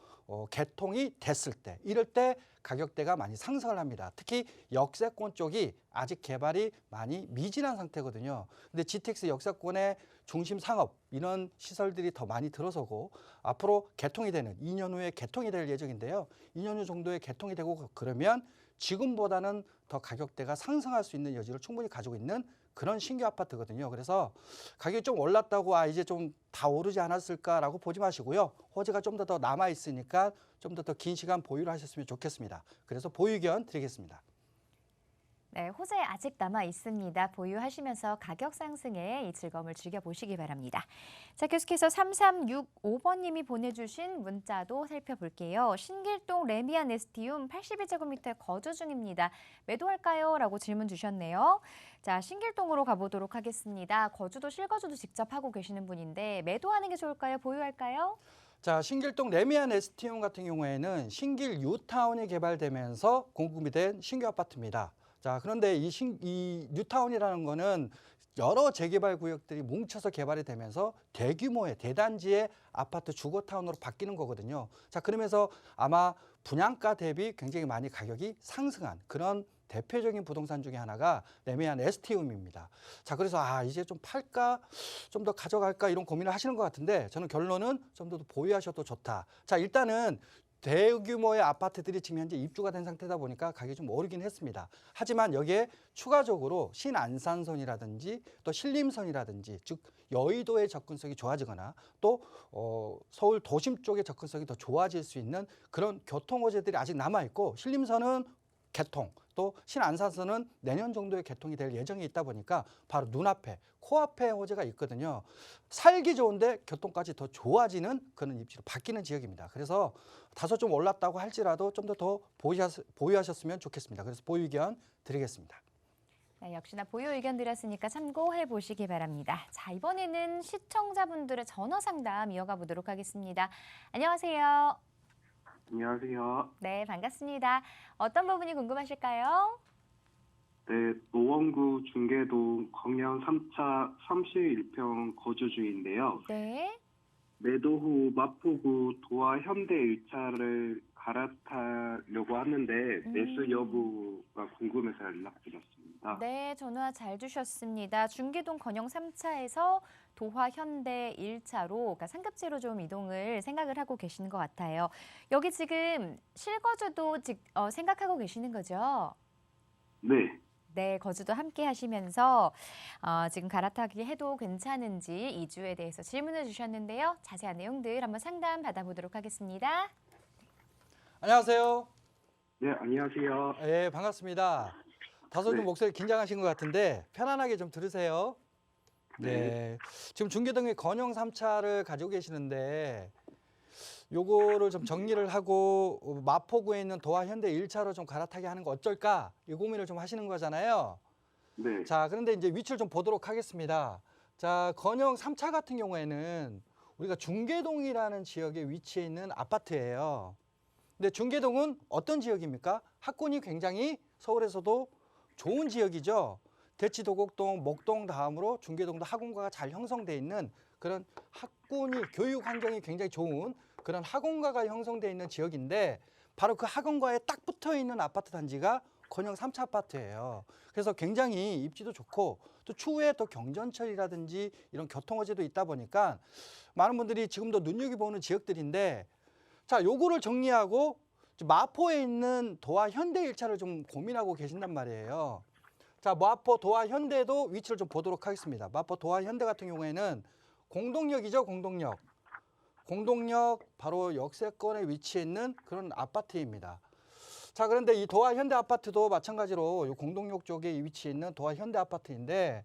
S2: 개통이 됐을 때, 이럴 때 가격대가 많이 상승을 합니다. 특히 역세권 쪽이 아직 개발이 많이 미진한 상태거든요. 근데 GTX 역세권의 중심 상업 이런 시설들이 더 많이 들어서고 앞으로 개통이 되는 2년 후에 개통이 될 예정인데요. 2년 후 정도에 개통이 되고 그러면 지금보다는 더 가격대가 상승할 수 있는 여지를 충분히 가지고 있는 그런 신규 아파트거든요. 그래서 가격이 좀 올랐다고 이제 좀 다 오르지 않았을까라고 보지 마시고요. 호재가 좀 더 남아 있으니까 좀 더 긴 시간 보유를 하셨으면 좋겠습니다. 그래서 보유 의견 드리겠습니다.
S1: 네, 호재 아직 남아 있습니다. 보유하시면서 가격 상승에 이 즐거움을 즐겨보시기 바랍니다. 자, 계속해서 3365번님이 보내주신 문자도 살펴볼게요. 신길동 레미안 에스티움 82제곱미터에 거주 중입니다. 매도할까요? 라고 질문 주셨네요. 자, 신길동으로 가보도록 하겠습니다. 거주도 실거주도 직접 하고 계시는 분인데 매도하는 게 좋을까요? 보유할까요?
S2: 자, 신길동 레미안 에스티움 같은 경우에는 신길 뉴타운이 개발되면서 공급이 된 신규 아파트입니다. 자, 그런데 이 뉴타운이라는 거는 여러 재개발 구역들이 뭉쳐서 개발이 되면서 대규모의 대단지의 아파트 주거타운으로 바뀌는 거거든요. 자, 그러면서 아마 분양가 대비 굉장히 많이 가격이 상승한 그런 대표적인 부동산 중에 하나가 레미안 에스티움입니다. 자, 그래서 이제 좀 팔까, 좀 더 가져갈까 이런 고민을 하시는 것 같은데 저는 결론은 좀 더 보유하셔도 좋다. 자, 일단은 대규모의 아파트들이 지금 현재 입주가 된 상태다 보니까 가격이 좀 오르긴 했습니다. 하지만 여기에 추가적으로 신안산선이라든지 또 신림선이라든지 즉 여의도의 접근성이 좋아지거나 또 서울 도심 쪽의 접근성이 더 좋아질 수 있는 그런 교통 호재들이 아직 남아있고 신림선은 개통, 또 신안산선은 내년 정도에 개통이 될 예정이 있다 보니까 바로 눈앞에, 코앞에 호재가 있거든요. 살기 좋은데 교통까지 더 좋아지는 그런 입지로 바뀌는 지역입니다. 그래서 다소 좀 올랐다고 할지라도 좀 더 보유하셨으면 좋겠습니다. 그래서 보유 의견 드리겠습니다.
S1: 네, 역시나 보유 의견 드렸으니까 참고해 보시기 바랍니다. 자, 이번에는 시청자분들의 전화 상담 이어가 보도록 하겠습니다. 안녕하세요.
S5: 안녕하세요.
S1: 네, 반갑습니다. 어떤 부분이 궁금하실까요?
S5: 네, 노원구 중계동 광양 3차 31평 거주 중인데요.
S1: 네.
S5: 매도 후 마포구 도화 현대 1차를 갈아타려고 하는데 매수 여부가 궁금해서 연락드렸습니다.
S1: 네, 전화 잘 주셨습니다. 중계동 건영 3차에서 도화 현대 1차로 그러니까 상급지로 좀 이동을 생각을 하고 계시는 것 같아요. 여기 지금 실거주도 생각하고 계시는 거죠?
S5: 네.
S1: 네, 거주도 함께 하시면서 지금 갈아타기 해도 괜찮은지 이주에 대해서 질문을 주셨는데요. 자세한 내용들 한번 상담 받아보도록 하겠습니다.
S2: 안녕하세요.
S5: 네, 안녕하세요.
S2: 네, 반갑습니다. 다소 좀
S5: 네.
S2: 목소리 긴장하신 것 같은데 편안하게 좀 들으세요. 네. 지금 중계동의 건영 3차를 가지고 계시는데 요거를 좀 정리를 하고 마포구에 있는 도화 현대 1차로 좀 갈아타게 하는 거 어쩔까? 이 고민을 좀 하시는 거잖아요.
S5: 네.
S2: 자, 그런데 이제 위치를 좀 보도록 하겠습니다. 자, 건영 3차 같은 경우에는 우리가 중계동이라는 지역에 위치해 있는 아파트예요. 근데 중계동은 어떤 지역입니까? 학군이 굉장히 서울에서도 좋은 지역이죠. 대치도곡동, 목동 다음으로 중계동도 학원가가 잘 형성돼 있는 그런 학군이 교육 환경이 굉장히 좋은 그런 학원가가 형성돼 있는 지역인데 바로 그 학원과에 딱 붙어 있는 아파트 단지가 건영 3차 아파트예요. 그래서 굉장히 입지도 좋고 또 추후에 또 경전철이라든지 이런 교통호재도 있다 보니까 많은 분들이 지금도 눈여겨보는 지역들인데, 자, 요거를 정리하고 마포에 있는 도화 현대 1차를 좀 고민하고 계신단 말이에요. 자, 마포 도화 현대도 위치를 좀 보도록 하겠습니다. 마포 도화 현대 같은 경우에는 공동역이죠, 공동역. 공동역 바로 역세권에 위치해 있는 그런 아파트입니다. 자, 그런데 이 도화 현대 아파트도 마찬가지로 이 공동역 쪽에 위치해 있는 도화 현대 아파트인데,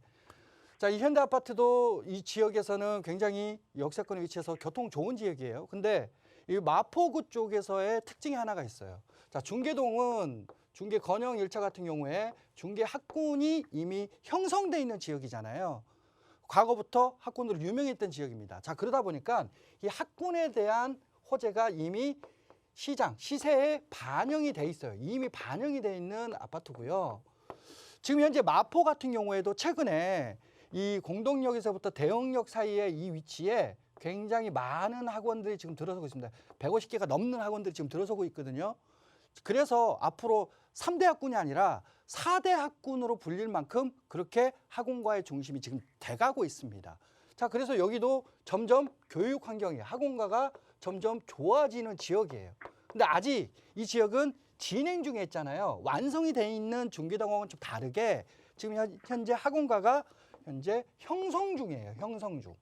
S2: 자, 이 현대 아파트도 이 지역에서는 굉장히 역세권에 위치해서 교통 좋은 지역이에요. 근데 이 마포구 쪽에서의 특징이 하나가 있어요. 자, 중계동은 중계 건영 1차 같은 경우에 중계 학군이 이미 형성돼 있는 지역이잖아요. 과거부터 학군으로 유명했던 지역입니다. 자, 그러다 보니까 이 학군에 대한 호재가 이미 시세에 반영이 돼 있어요. 이미 반영이 돼 있는 아파트고요. 지금 현재 마포 같은 경우에도 최근에 이 공동역에서부터 대형역 사이의 이 위치에 굉장히 많은 학원들이 지금 들어서고 있습니다. 150개가 넘는 학원들이 지금 들어서고 있거든요. 그래서 앞으로 3대 학군이 아니라 4대 학군으로 불릴 만큼 그렇게 학원과의 중심이 지금 돼가고 있습니다. 자, 그래서 여기도 점점 교육 환경이 학원가가 점점 좋아지는 지역이에요. 근데 아직 이 지역은 진행 중에 있잖아요. 완성이 돼 있는 중계동하고는 좀 다르게 지금 현재 학원가가 현재 형성 중이에요. 형성 중.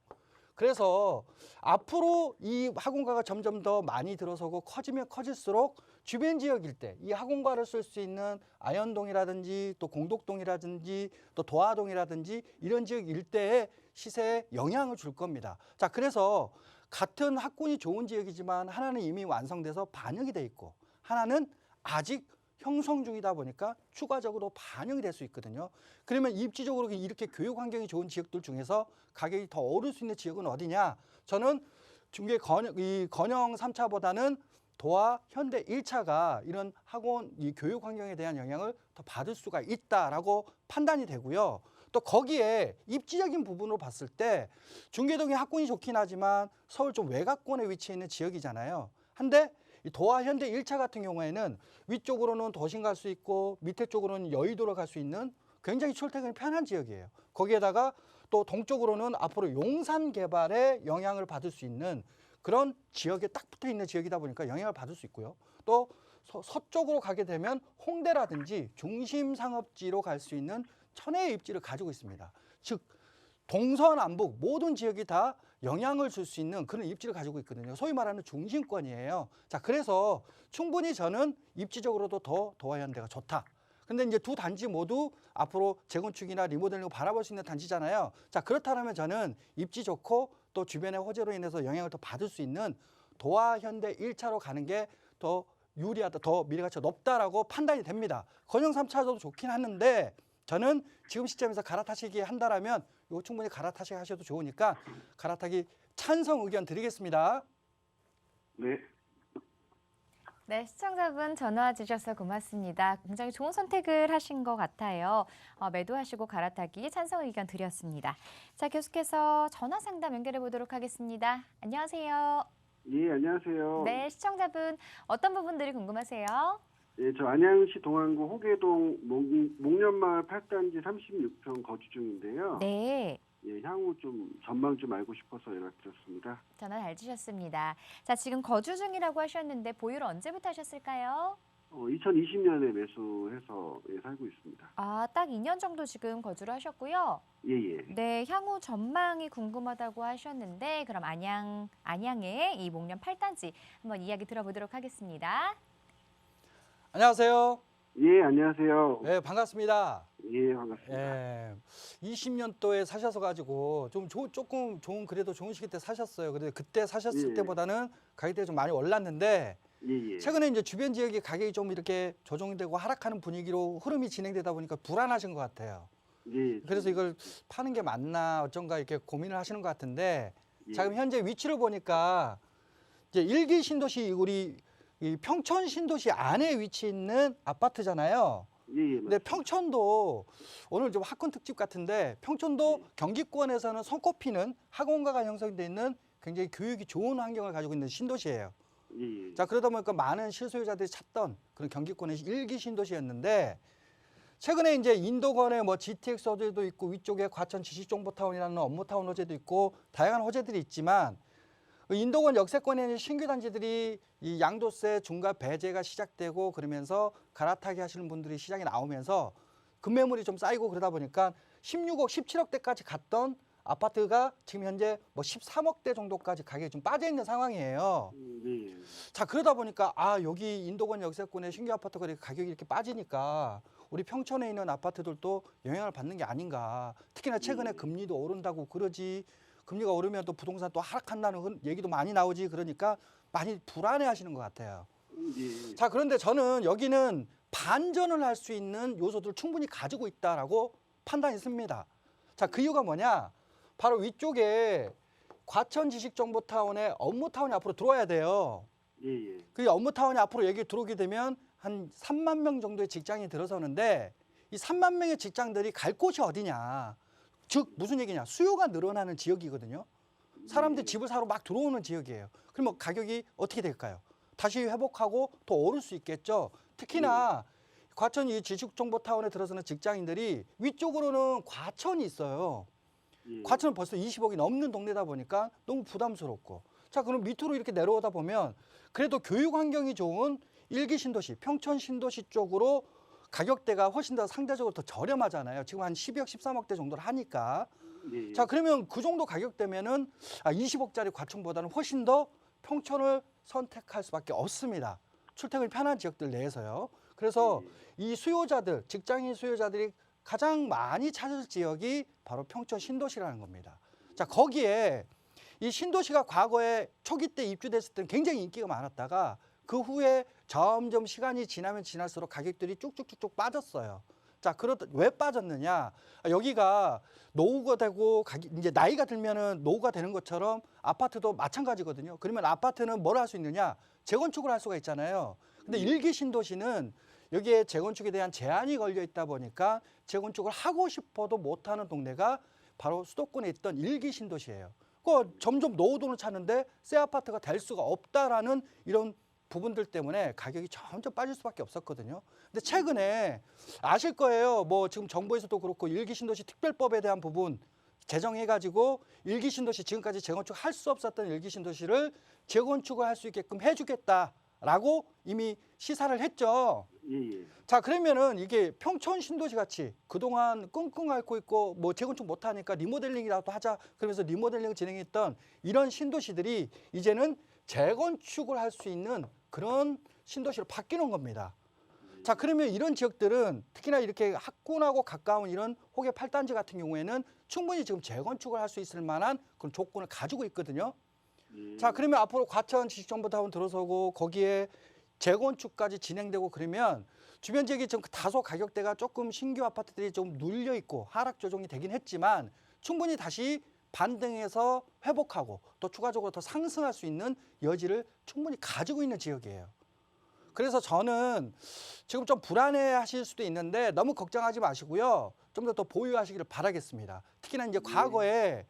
S2: 그래서 앞으로 이 학원가가 점점 더 많이 들어서고 커지면 커질수록 주변 지역 일대, 이 학원가를 쓸 수 있는 아현동이라든지 또 공덕동이라든지 또 도화동이라든지 이런 지역 일대에 시세에 영향을 줄 겁니다. 자, 그래서 같은 학군이 좋은 지역이지만 하나는 이미 완성돼서 반영이 돼 있고 하나는 아직 형성 중이다 보니까 추가적으로 반영이 될 수 있거든요. 그러면 입지적으로 이렇게 교육 환경이 좋은 지역들 중에서 가격이 더 오를 수 있는 지역은 어디냐? 저는 중계 건영 3차보다는 도화 현대 1차가 이런 학원 이 교육 환경에 대한 영향을 더 받을 수가 있다라고 판단이 되고요. 또 거기에 입지적인 부분으로 봤을 때 중계동이 학군이 좋긴 하지만 서울 좀 외곽권에 위치해 있는 지역이잖아요. 한데 이 도화 현대 1차 같은 경우에는 위쪽으로는 도심 갈 수 있고 밑에 쪽으로는 여의도로 갈 수 있는 굉장히 출퇴근이 편한 지역이에요. 거기에다가 또 동쪽으로는 앞으로 용산 개발에 영향을 받을 수 있는 그런 지역에 딱 붙어 있는 지역이다 보니까 영향을 받을 수 있고요. 또 서쪽으로 가게 되면 홍대라든지 중심 상업지로 갈 수 있는 천혜의 입지를 가지고 있습니다. 즉 동서남북 모든 지역이 다 영향을 줄 수 있는 그런 입지를 가지고 있거든요. 소위 말하는 중심권이에요. 자, 그래서 충분히 저는 입지적으로도 더 도화현대가 좋다. 근데 이제 두 단지 모두 앞으로 재건축이나 리모델링을 바라볼 수 있는 단지잖아요. 자, 그렇다면 저는 입지 좋고 또 주변의 호재로 인해서 영향을 더 받을 수 있는 도화현대 1차로 가는 게 더 유리하다, 더 미래가치가 높다라고 판단이 됩니다. 건영 3차도 좋긴 하는데 저는 지금 시점에서 갈아타시기 한다라면 이거 충분히 갈아타시기 하셔도 좋으니까 갈아타기 찬성 의견 드리겠습니다.
S5: 네.
S1: 네, 시청자분 전화 주셔서 고맙습니다. 굉장히 좋은 선택을 하신 것 같아요. 매도하시고 갈아타기 찬성 의견 드렸습니다. 자, 계속해서 전화 상담 연결해 보도록 하겠습니다. 안녕하세요.
S5: 예, 안녕하세요.
S1: 네, 시청자분 어떤 부분들이 궁금하세요?
S5: 예, 저 안양시 동안구 호계동 목련마을 8단지 36평 거주 중인데요.
S1: 네,
S5: 예, 향후 좀 전망 좀 알고 싶어서 연락드렸습니다.
S1: 전화 잘 주셨습니다. 자, 지금 거주 중이라고 하셨는데 보유를 언제부터 하셨을까요?
S5: 2020년에 매수해서 예, 살고 있습니다.
S1: 아, 딱 2년 정도 지금 거주를 하셨고요.
S5: 예, 예.
S1: 네, 향후 전망이 궁금하다고 하셨는데 그럼 안양의 이 목련 8단지 한번 이야기 들어보도록 하겠습니다.
S2: 안녕하세요.
S5: 예, 안녕하세요.
S2: 네, 반갑습니다.
S5: 예, 반갑습니다.
S2: 예, 20년도에 사셔서 가지고 좀 조금 좋은 그래도 좋은 시기 때 사셨어요. 근데 그때 사셨을
S5: 예.
S2: 때보다는 가격대가 좀 많이 올랐는데
S5: 예, 예.
S2: 최근에 이제 주변 지역이 가격이 좀 이렇게 조정이 되고 하락하는 분위기로 흐름이 진행되다 보니까 불안하신 것 같아요.
S5: 예,
S2: 그래서 이걸 파는 게 맞나 어쩐가 이렇게 고민을 하시는 것 같은데
S5: 예.
S2: 자, 그럼 현재 위치를 보니까 이제 일기 신도시 우리 이 평촌 신도시 안에 위치해 있는 아파트잖아요.
S5: 예, 예.
S2: 근데 평촌도 오늘 좀 학군 특집 같은데 평촌도
S5: 예.
S2: 경기권에서는 손꼽히는 학원가가 형성되어 있는 굉장히 교육이 좋은 환경을 가지고 있는 신도시예요.
S5: 예, 예.
S2: 자, 그러다 보니까 많은 실소유자들이 찾던 그런 경기권의 일기 신도시였는데 최근에 이제 인도권에 뭐 GTX 호재도 있고 위쪽에 과천 지식정보타운이라는 업무타운 호재도 있고 다양한 호재들이 있지만 인도권 역세권에 있는 신규 단지들이 이 양도세 중과 배제가 시작되고 그러면서 갈아타기 하시는 분들이 시장에 나오면서 급매물이 좀 쌓이고 그러다 보니까 16억, 17억대까지 갔던 아파트가 지금 현재 뭐 13억대 정도까지 가격이 좀 빠져 있는 상황이에요.
S5: 예, 예.
S2: 자, 그러다 보니까 여기 인도권 역세권의 신규 아파트가 이렇게 가격이 이렇게 빠지니까 우리 평촌에 있는 아파트들도 영향을 받는 게 아닌가. 특히나 최근에 금리도 오른다고 그러지. 금리가 오르면 또 부동산 또 하락한다는 얘기도 많이 나오지. 그러니까 많이 불안해 하시는 것 같아요.
S5: 예.
S2: 자, 그런데 저는 여기는 반전을 할 수 있는 요소들을 충분히 가지고 있다라고 판단했습니다. 자, 그 이유가 뭐냐? 바로 위쪽에 과천 지식정보타운에 업무타운이 앞으로 들어와야 돼요.
S5: 예, 예.
S2: 그 업무타운이 앞으로 여기 들어오게 되면 한 3만 명 정도의 직장이 들어서는데 이 3만 명의 직장들이 갈 곳이 어디냐. 즉 무슨 얘기냐. 수요가 늘어나는 지역이거든요. 사람들이 집을 사러 막 들어오는 지역이에요. 그러면 가격이 어떻게 될까요? 다시 회복하고 더 오를 수 있겠죠. 특히나 과천 이 지식정보타운에 들어서는 직장인들이 위쪽으로는 과천이 있어요.
S5: 예.
S2: 과천은 벌써 20억이 넘는 동네다 보니까 너무 부담스럽고. 자, 그럼 밑으로 이렇게 내려오다 보면 그래도 교육 환경이 좋은 일기 신도시, 평촌 신도시 쪽으로 가격대가 훨씬 더 상대적으로 더 저렴하잖아요. 지금 한 12억, 13억대 정도를 하니까.
S5: 예.
S2: 자, 그러면 그 정도 가격대면은 20억짜리 과천보다는 훨씬 더 평촌을 선택할 수밖에 없습니다. 출퇴근이 편한 지역들 내에서요. 그래서 이 수요자들, 직장인 수요자들이 가장 많이 찾을 지역이 바로 평촌 신도시라는 겁니다. 자, 거기에 이 신도시가 과거에 초기 때 입주됐을 때는 굉장히 인기가 많았다가 그 후에 점점 시간이 지나면 지날수록 가격들이 쭉쭉쭉쭉 빠졌어요. 자, 왜 빠졌느냐? 여기가 노후가 되고 이제 나이가 들면은 노후가 되는 것처럼 아파트도 마찬가지거든요. 그러면 아파트는 뭘 할 수 있느냐? 재건축을 할 수가 있잖아요. 근데 일기 신도시는 여기에 재건축에 대한 제한이 걸려 있다 보니까 재건축을 하고 싶어도 못하는 동네가 바로 수도권에 있던 일기 신도시예요. 점점 노후돈을 찾는데 새 아파트가 될 수가 없다라는 이런 부분들 때문에 가격이 점점 빠질 수밖에 없었거든요. 근데 최근에 아실 거예요. 뭐 지금 정부에서도 그렇고 일기 신도시 특별법에 대한 부분 제정해가지고 일기 신도시 지금까지 재건축 할 수 없었던 일기 신도시를 재건축을 할 수 있게끔 해주겠다라고 이미 시사를 했죠.
S5: 예, 예.
S2: 자, 그러면은 이게 평촌 신도시 같이 그동안 끙끙 앓고 있고 뭐 재건축 못하니까 리모델링이라도 하자 그러면서 리모델링을 진행했던 이런 신도시들이 이제는 재건축을 할 수 있는 그런 신도시로 바뀌는 겁니다. 자, 그러면 이런 지역들은 특히나 이렇게 학군하고 가까운 이런 호계 8단지 같은 경우에는 충분히 지금 재건축을 할 수 있을 만한 그런 조건을 가지고 있거든요. 자, 그러면 앞으로 과천 지식정보타운 들어서고 거기에 재건축까지 진행되고 그러면 주변 지역이 좀 다소 가격대가 조금 신규 아파트들이 좀 눌려 있고 하락 조정이 되긴 했지만 충분히 다시 반등해서 회복하고 또 추가적으로 더 상승할 수 있는 여지를 충분히 가지고 있는 지역이에요. 그래서 저는 지금 좀 불안해 하실 수도 있는데 너무 걱정하지 마시고요. 좀 더 보유하시기를 바라겠습니다. 특히나 이제 과거에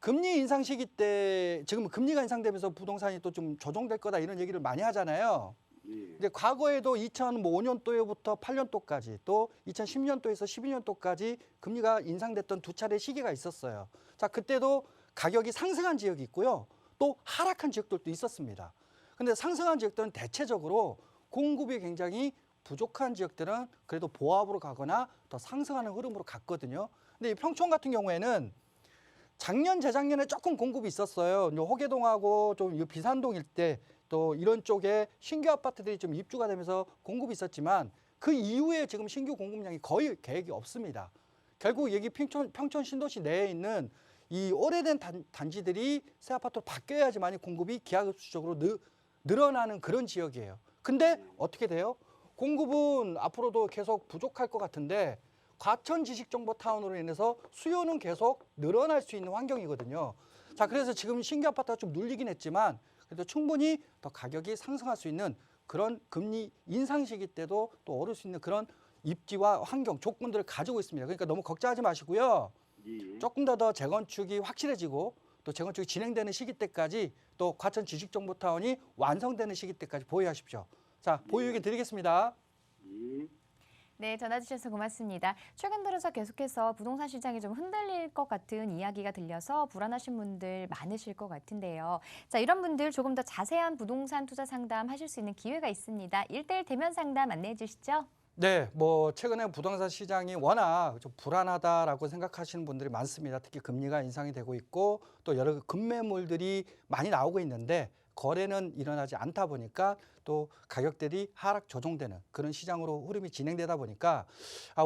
S2: 금리 인상 시기 때 지금 금리가 인상되면서 부동산이 또 좀 조정될 거다 이런 얘기를 많이 하잖아요.
S5: 예.
S2: 이제 과거에도 2005년도부터 8년도까지 또 2010년도에서 12년도까지 금리가 인상됐던 두 차례 시기가 있었어요. 자, 그때도 가격이 상승한 지역이 있고요. 또 하락한 지역들도 있었습니다. 근데 상승한 지역들은 대체적으로 공급이 굉장히 부족한 지역들은 그래도 보합으로 가거나 더 상승하는 흐름으로 갔거든요. 근데 이 평촌 같은 경우에는 작년, 재작년에 조금 공급이 있었어요. 호계동하고 좀 비산동 일대 또 이런 쪽에 신규 아파트들이 좀 입주가 되면서 공급이 있었지만 그 이후에 지금 신규 공급량이 거의 계획이 없습니다. 결국 여기 평촌 신도시 내에 있는 이 오래된 단지들이 새 아파트로 바뀌어야지만 공급이 기하급수적으로 늘어나는 그런 지역이에요. 근데 어떻게 돼요? 공급은 앞으로도 계속 부족할 것 같은데 과천 지식정보타운으로 인해서 수요는 계속 늘어날 수 있는 환경이거든요. 자, 그래서 지금 신규 아파트가 좀 눌리긴 했지만 그래도 충분히 더 가격이 상승할 수 있는 그런 금리 인상 시기 때도 또 오를 수 있는 그런 입지와 환경, 조건들을 가지고 있습니다. 그러니까 너무 걱정하지 마시고요.
S5: 예.
S2: 조금 더 재건축이 확실해지고 또 재건축이 진행되는 시기 때까지 또 과천 지식정보타운이 완성되는 시기 때까지 보유하십시오. 자, 보유유기 드리겠습니다.
S5: 예.
S1: 네, 전화 주셔서 고맙습니다. 최근 들어서 계속해서 부동산 시장이 좀 흔들릴 것 같은 이야기가 들려서 불안하신 분들 많으실 것 같은데요. 자, 이런 분들 조금 더 자세한 부동산 투자 상담 하실 수 있는 기회가 있습니다. 1:1 대면 상담 안내해 주시죠.
S2: 네, 뭐 최근에 부동산 시장이 워낙 좀 불안하다라고 생각하시는 분들이 많습니다. 특히 금리가 인상이 되고 있고 또 여러 급매물들이 많이 나오고 있는데 거래는 일어나지 않다 보니까 또 가격들이 하락 조정되는 그런 시장으로 흐름이 진행되다 보니까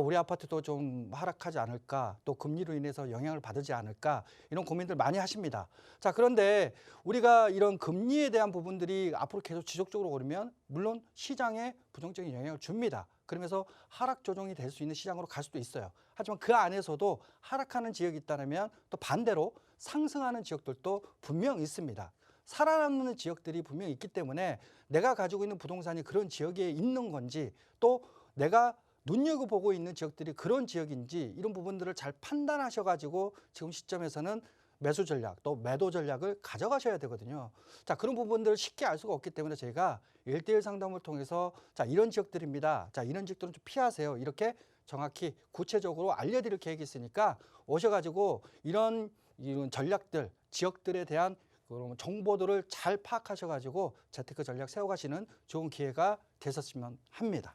S2: 우리 아파트도 좀 하락하지 않을까, 또 금리로 인해서 영향을 받지 않을까, 이런 고민들 많이 하십니다. 자, 그런데 우리가 이런 금리에 대한 부분들이 앞으로 계속 지속적으로 오르면 물론 시장에 부정적인 영향을 줍니다. 그러면서 하락 조정이 될 수 있는 시장으로 갈 수도 있어요. 하지만 그 안에서도 하락하는 지역이 있다면 또 반대로 상승하는 지역들도 분명 있습니다. 살아남는 지역들이 분명히 있기 때문에 내가 가지고 있는 부동산이 그런 지역에 있는 건지, 또 내가 눈여겨보고 있는 지역들이 그런 지역인지, 이런 부분들을 잘 판단하셔가지고 지금 시점에서는 매수 전략 또 매도 전략을 가져가셔야 되거든요. 자, 그런 부분들을 쉽게 알 수가 없기 때문에 저희가 1:1 상담을 통해서 자, 이런 지역들입니다. 자, 이런 지역들은 좀 피하세요. 이렇게 정확히 구체적으로 알려드릴 계획이 있으니까 오셔가지고 이런 전략들, 지역들에 대한 그런 정보들을 잘 파악하셔가지고 재테크 전략 세워가시는 좋은 기회가 되셨으면 합니다.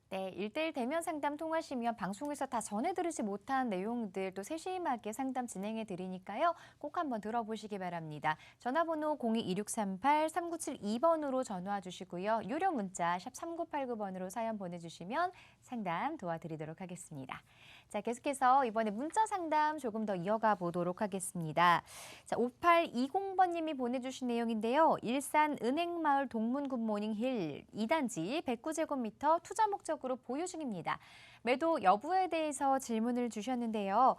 S1: 네, 1:1 대면 상담 통하시면 방송에서 다 전해드리지 못한 내용들 또 세심하게 상담 진행해 드리니까요. 꼭 한번 들어보시기 바랍니다. 전화번호 02-2638-3972번으로 전화 주시고요. 유료 문자 샵 3989번으로 사연 보내주시면 상담 도와드리도록 하겠습니다. 자, 계속해서 이번에 문자 상담 조금 더 이어가 보도록 하겠습니다. 자, 5820번님이 보내주신 내용인데요. 일산 은행마을 동문 굿모닝 힐 2단지 109제곱미터 투자 목적으로 보유 중입니다. 매도 여부에 대해서 질문을 주셨는데요.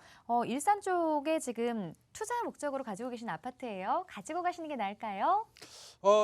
S1: 일산 쪽에 지금 투자 목적으로 가지고 계신 아파트예요. 가지고 가시는 게 나을까요?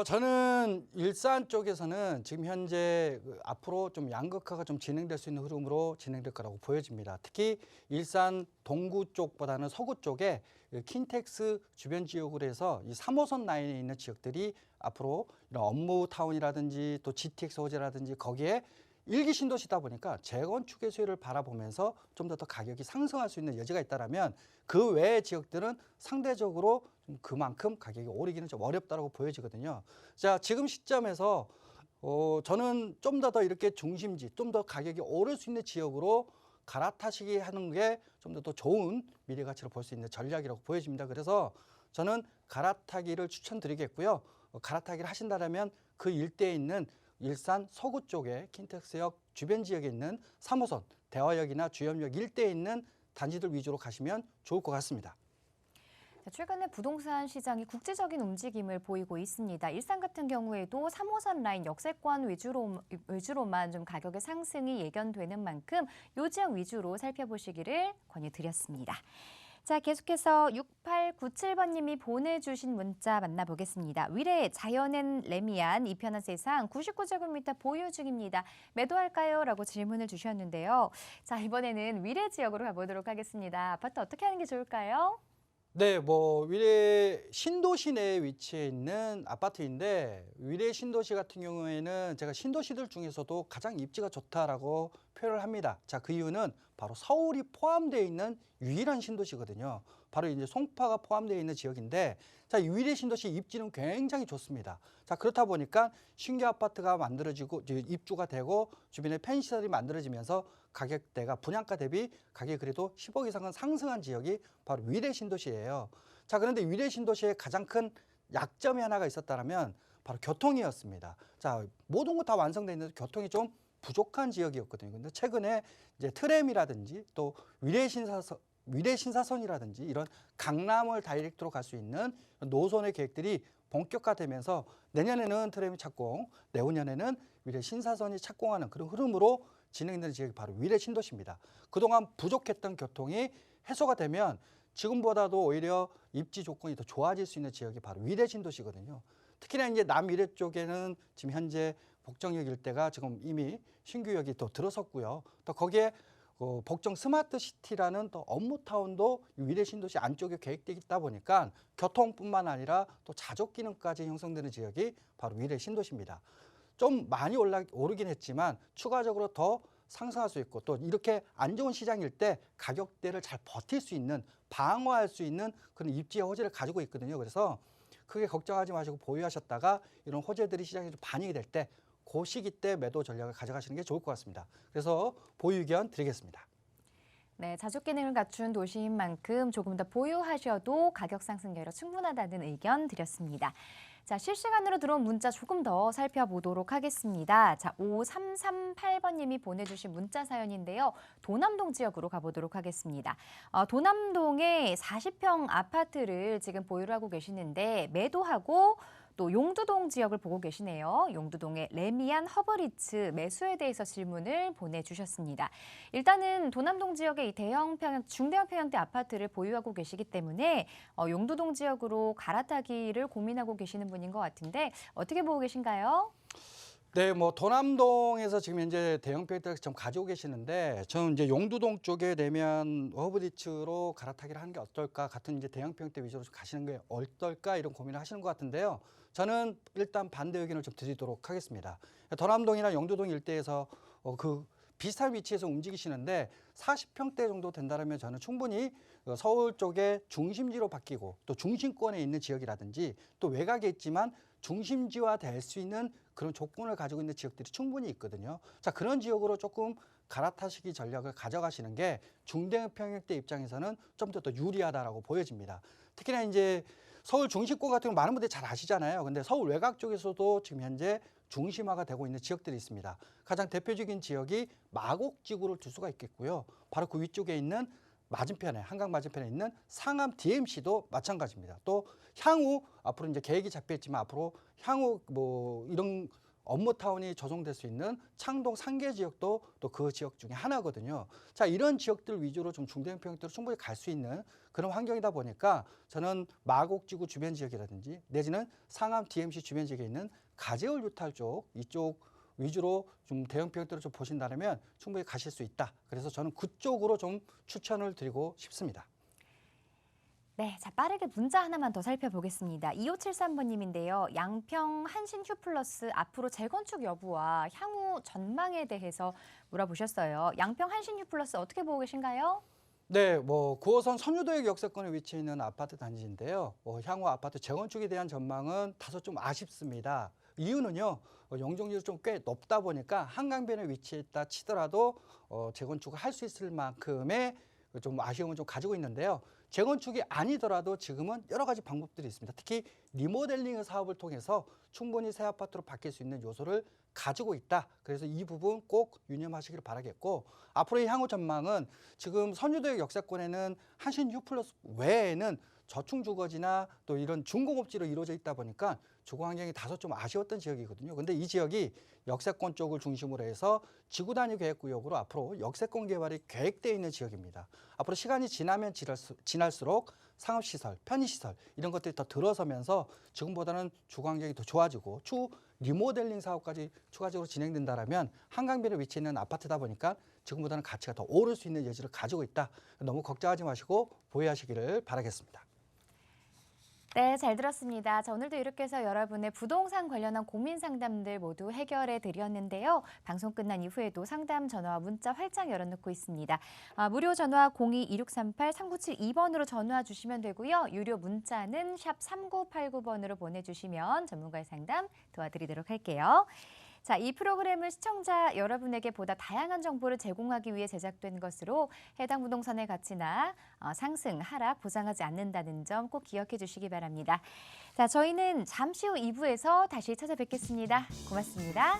S2: 저는 일산 쪽에서는 지금 현재 앞으로 좀 양극화가 좀 진행될 수 있는 흐름으로 진행될 거라고 보여집니다. 특히 일산 동구 쪽보다는 서구 쪽에 킨텍스 주변 지역으로 해서 이 3호선 라인에 있는 지역들이 앞으로 이런 업무타운이라든지 또 GTX 호재라든지 거기에 일기 신도시다 보니까 재건축의 수요를 바라보면서 좀 더 가격이 상승할 수 있는 여지가 있다면 그 외의 지역들은 상대적으로 좀 그만큼 가격이 오르기는 좀 어렵다고 보여지거든요. 자, 지금 시점에서 저는 좀 더 이렇게 중심지, 좀 더 가격이 오를 수 있는 지역으로 갈아타시기 하는 게 좀 더 좋은 미래 가치로 볼 수 있는 전략이라고 보여집니다. 그래서 저는 갈아타기를 추천드리겠고요. 갈아타기를 하신다면 그 일대에 있는 일산 서구 쪽에 킨텍스역 주변 지역에 있는 3호선 대화역이나 주염역 일대에 있는 단지들 위주로 가시면 좋을 것 같습니다.
S1: 최근에 부동산 시장이 국제적인 움직임을 보이고 있습니다. 일산 같은 경우에도 3호선 라인 역세권 위주로만 좀 가격의 상승이 예견되는 만큼 이 지역 위주로 살펴보시기를 권유드렸습니다. 자, 계속해서 6897번님이 보내주신 문자 만나보겠습니다. 위례 자연엔 레미안 이편한 세상 99제곱미터 보유 중입니다. 매도할까요? 라고 질문을 주셨는데요. 자, 이번에는 위례 지역으로 가보도록 하겠습니다. 아파트 어떻게 하는 게 좋을까요?
S2: 네, 위례 신도시 내에 위치해 있는 아파트인데, 위례 신도시 같은 경우에는 제가 신도시들 중에서도 가장 입지가 좋다라고 표현을 합니다. 자, 그 이유는 바로 서울이 포함되어 있는 유일한 신도시거든요. 바로 이제 송파가 포함되어 있는 지역인데, 자, 이 위례 신도시 입지는 굉장히 좋습니다. 자, 그렇다 보니까 신규 아파트가 만들어지고 입주가 되고 주변에 펜시설이 만들어지면서 가격대가 분양가 대비 가격이 그래도 10억 이상은 상승한 지역이 바로 위례 신도시예요. 자, 그런데 위례 신도시의 가장 큰 약점이 하나가 있었다면 바로 교통이었습니다. 자, 모든 것 다 완성되어 있는데 교통이 좀 부족한 지역이었거든요. 근데 최근에 이제 트램이라든지 또 위례 신사선이라든지 이런 강남을 다이렉트로 갈 수 있는 노선의 계획들이 본격화되면서 내년에는 트램이 착공, 내후년에는 위례 신사선이 착공하는 그런 흐름으로 진행되는 지역이 바로 위례 신도시입니다. 그동안 부족했던 교통이 해소가 되면 지금보다도 오히려 입지 조건이 더 좋아질 수 있는 지역이 바로 위례 신도시거든요. 특히나 이제 남위례 쪽에는 지금 현재 복정역 일대가 지금 이미 신규역이 또 들어섰고요. 또 거기에 복정 스마트시티라는 또 업무타운도 위례 신도시 안쪽에 계획되어 있다 보니까 교통뿐만 아니라 또 자족 기능까지 형성되는 지역이 바로 위례 신도시입니다. 좀 많이 오르긴 했지만 추가적으로 더 상승할 수 있고 또 이렇게 안 좋은 시장일 때 가격대를 잘 버틸 수 있는 방어할 수 있는 그런 입지의 호재를 가지고 있거든요. 그래서 크게 걱정하지 마시고 보유하셨다가 이런 호재들이 시장에 좀 반영이 될 때 그 시기 때 매도 전략을 가져가시는 게 좋을 것 같습니다. 그래서 보유 의견 드리겠습니다.
S1: 네, 자족 기능을 갖춘 도시인 만큼 조금 더 보유하셔도 가격 상승 여력 충분하다는 의견 드렸습니다. 자, 실시간으로 들어온 문자 조금 더 살펴보도록 하겠습니다. 자, 5338번님이 보내주신 문자 사연인데요. 도남동 지역으로 가보도록 하겠습니다. 도남동에 40평 아파트를 지금 보유를 하고 계시는데 매도하고 또 용두동 지역을 보고 계시네요. 용두동의 레미안 허버리츠 매수에 대해서 질문을 보내주셨습니다. 일단은 도남동 지역의 이 중대형 평형대 아파트를 보유하고 계시기 때문에 용두동 지역으로 갈아타기를 고민하고 계시는 분인 것 같은데 어떻게 보고 계신가요?
S2: 네, 뭐 도남동에서 지금 현재 대형 평대를 좀 가지고 계시는데 저는 이제 용두동 쪽에 내면 허브리츠로 갈아타기를 하는 게 어떨까, 같은 이제 대형 평대 위주로 좀 가시는 게 어떨까 이런 고민을 하시는 것 같은데요. 저는 일단 반대 의견을 좀 드리도록 하겠습니다. 도남동이나 용두동 일대에서 그 비슷한 위치에서 움직이시는데 40평대 정도 된다면 저는 충분히 서울 쪽에 중심지로 바뀌고 또 중심권에 있는 지역이라든지 또 외곽에 있지만 중심지화 될 수 있는 그런 조건을 가지고 있는 지역들이 충분히 있거든요. 자, 그런 지역으로 조금 갈아타시기 전략을 가져가시는 게 중대형 평형대 입장에서는 좀 더 유리하다라고 보여집니다. 특히나 이제 서울 중심권 같은 거 많은 분들이 잘 아시잖아요. 근데 서울 외곽 쪽에서도 지금 현재 중심화가 되고 있는 지역들이 있습니다. 가장 대표적인 지역이 마곡지구를 둘 수가 있겠고요. 바로 그 위쪽에 있는 맞은편에, 한강 맞은편에 있는 상암 DMC도 마찬가지입니다. 또 향후 앞으로 이제 계획이 잡혀 있지만 앞으로 향후 뭐 이런 업무타운이 조성될 수 있는 창동 상계 지역도 또 그 지역 중에 하나거든요. 자, 이런 지역들 위주로 좀 중대형 평형대로 충분히 갈 수 있는 그런 환경이다 보니까 저는 마곡지구 주변 지역이라든지 내지는 상암 DMC 주변 지역에 있는 가재울 유탈 쪽 이쪽 위주로 좀 대형 평형대로 좀 보신다면 충분히 가실 수 있다. 그래서 저는 그쪽으로 좀 추천을 드리고 싶습니다.
S1: 네, 자, 빠르게 문자 하나만 더 살펴보겠습니다. 2573번님인데요. 양평 한신 휴플러스 앞으로 재건축 여부와 향후 전망에 대해서 물어보셨어요. 양평 한신 휴플러스 어떻게 보고 계신가요?
S2: 네, 뭐 9호선 선유도역 역세권에 위치해 있는 아파트 단지인데요. 향후 아파트 재건축에 대한 전망은 다소 좀 아쉽습니다. 이유는요, 용적률이 좀 꽤 높다 보니까 한강변에 위치했다 치더라도 재건축을 할 수 있을 만큼의 좀 아쉬움을 좀 가지고 있는데요. 재건축이 아니더라도 지금은 여러 가지 방법들이 있습니다. 특히 리모델링 사업을 통해서 충분히 새 아파트로 바뀔 수 있는 요소를 가지고 있다. 그래서 이 부분 꼭 유념하시길 바라겠고, 앞으로의 향후 전망은 지금 선유도역 역세권에는 한신 휴플러스 외에는 저층주거지나 또 이런 중공업지로 이루어져 있다 보니까 주거 환경이 다소 좀 아쉬웠던 지역이거든요. 근데 이 지역이 역세권 쪽을 중심으로 해서 지구 단위 계획구역으로 앞으로 역세권 개발이 계획되어 있는 지역입니다. 앞으로 시간이 지나면 지날수록 상업시설, 편의시설 이런 것들이 더 들어서면서 지금보다는 주거 환경이 더 좋아지고 추후 리모델링 사업까지 추가적으로 진행된다면 한강변에 위치해 있는 아파트다 보니까 지금보다는 가치가 더 오를 수 있는 여지를 가지고 있다. 너무 걱정하지 마시고 보유하시기를 바라겠습니다.
S1: 네, 잘 들었습니다. 자, 오늘도 이렇게 해서 여러분의 부동산 관련한 고민 상담들 모두 해결해 드렸는데요. 방송 끝난 이후에도 상담 전화와 문자 활짝 열어놓고 있습니다. 무료 전화 02-2638-3972번으로 전화 주시면 되고요. 유료 문자는 샵 3989번으로 보내주시면 전문가의 상담 도와드리도록 할게요. 자, 이 프로그램은 시청자 여러분에게 보다 다양한 정보를 제공하기 위해 제작된 것으로 해당 부동산의 가치나 상승, 하락 보장하지 않는다는 점 꼭 기억해 주시기 바랍니다. 자, 저희는 잠시 후 2부에서 다시 찾아뵙겠습니다. 고맙습니다.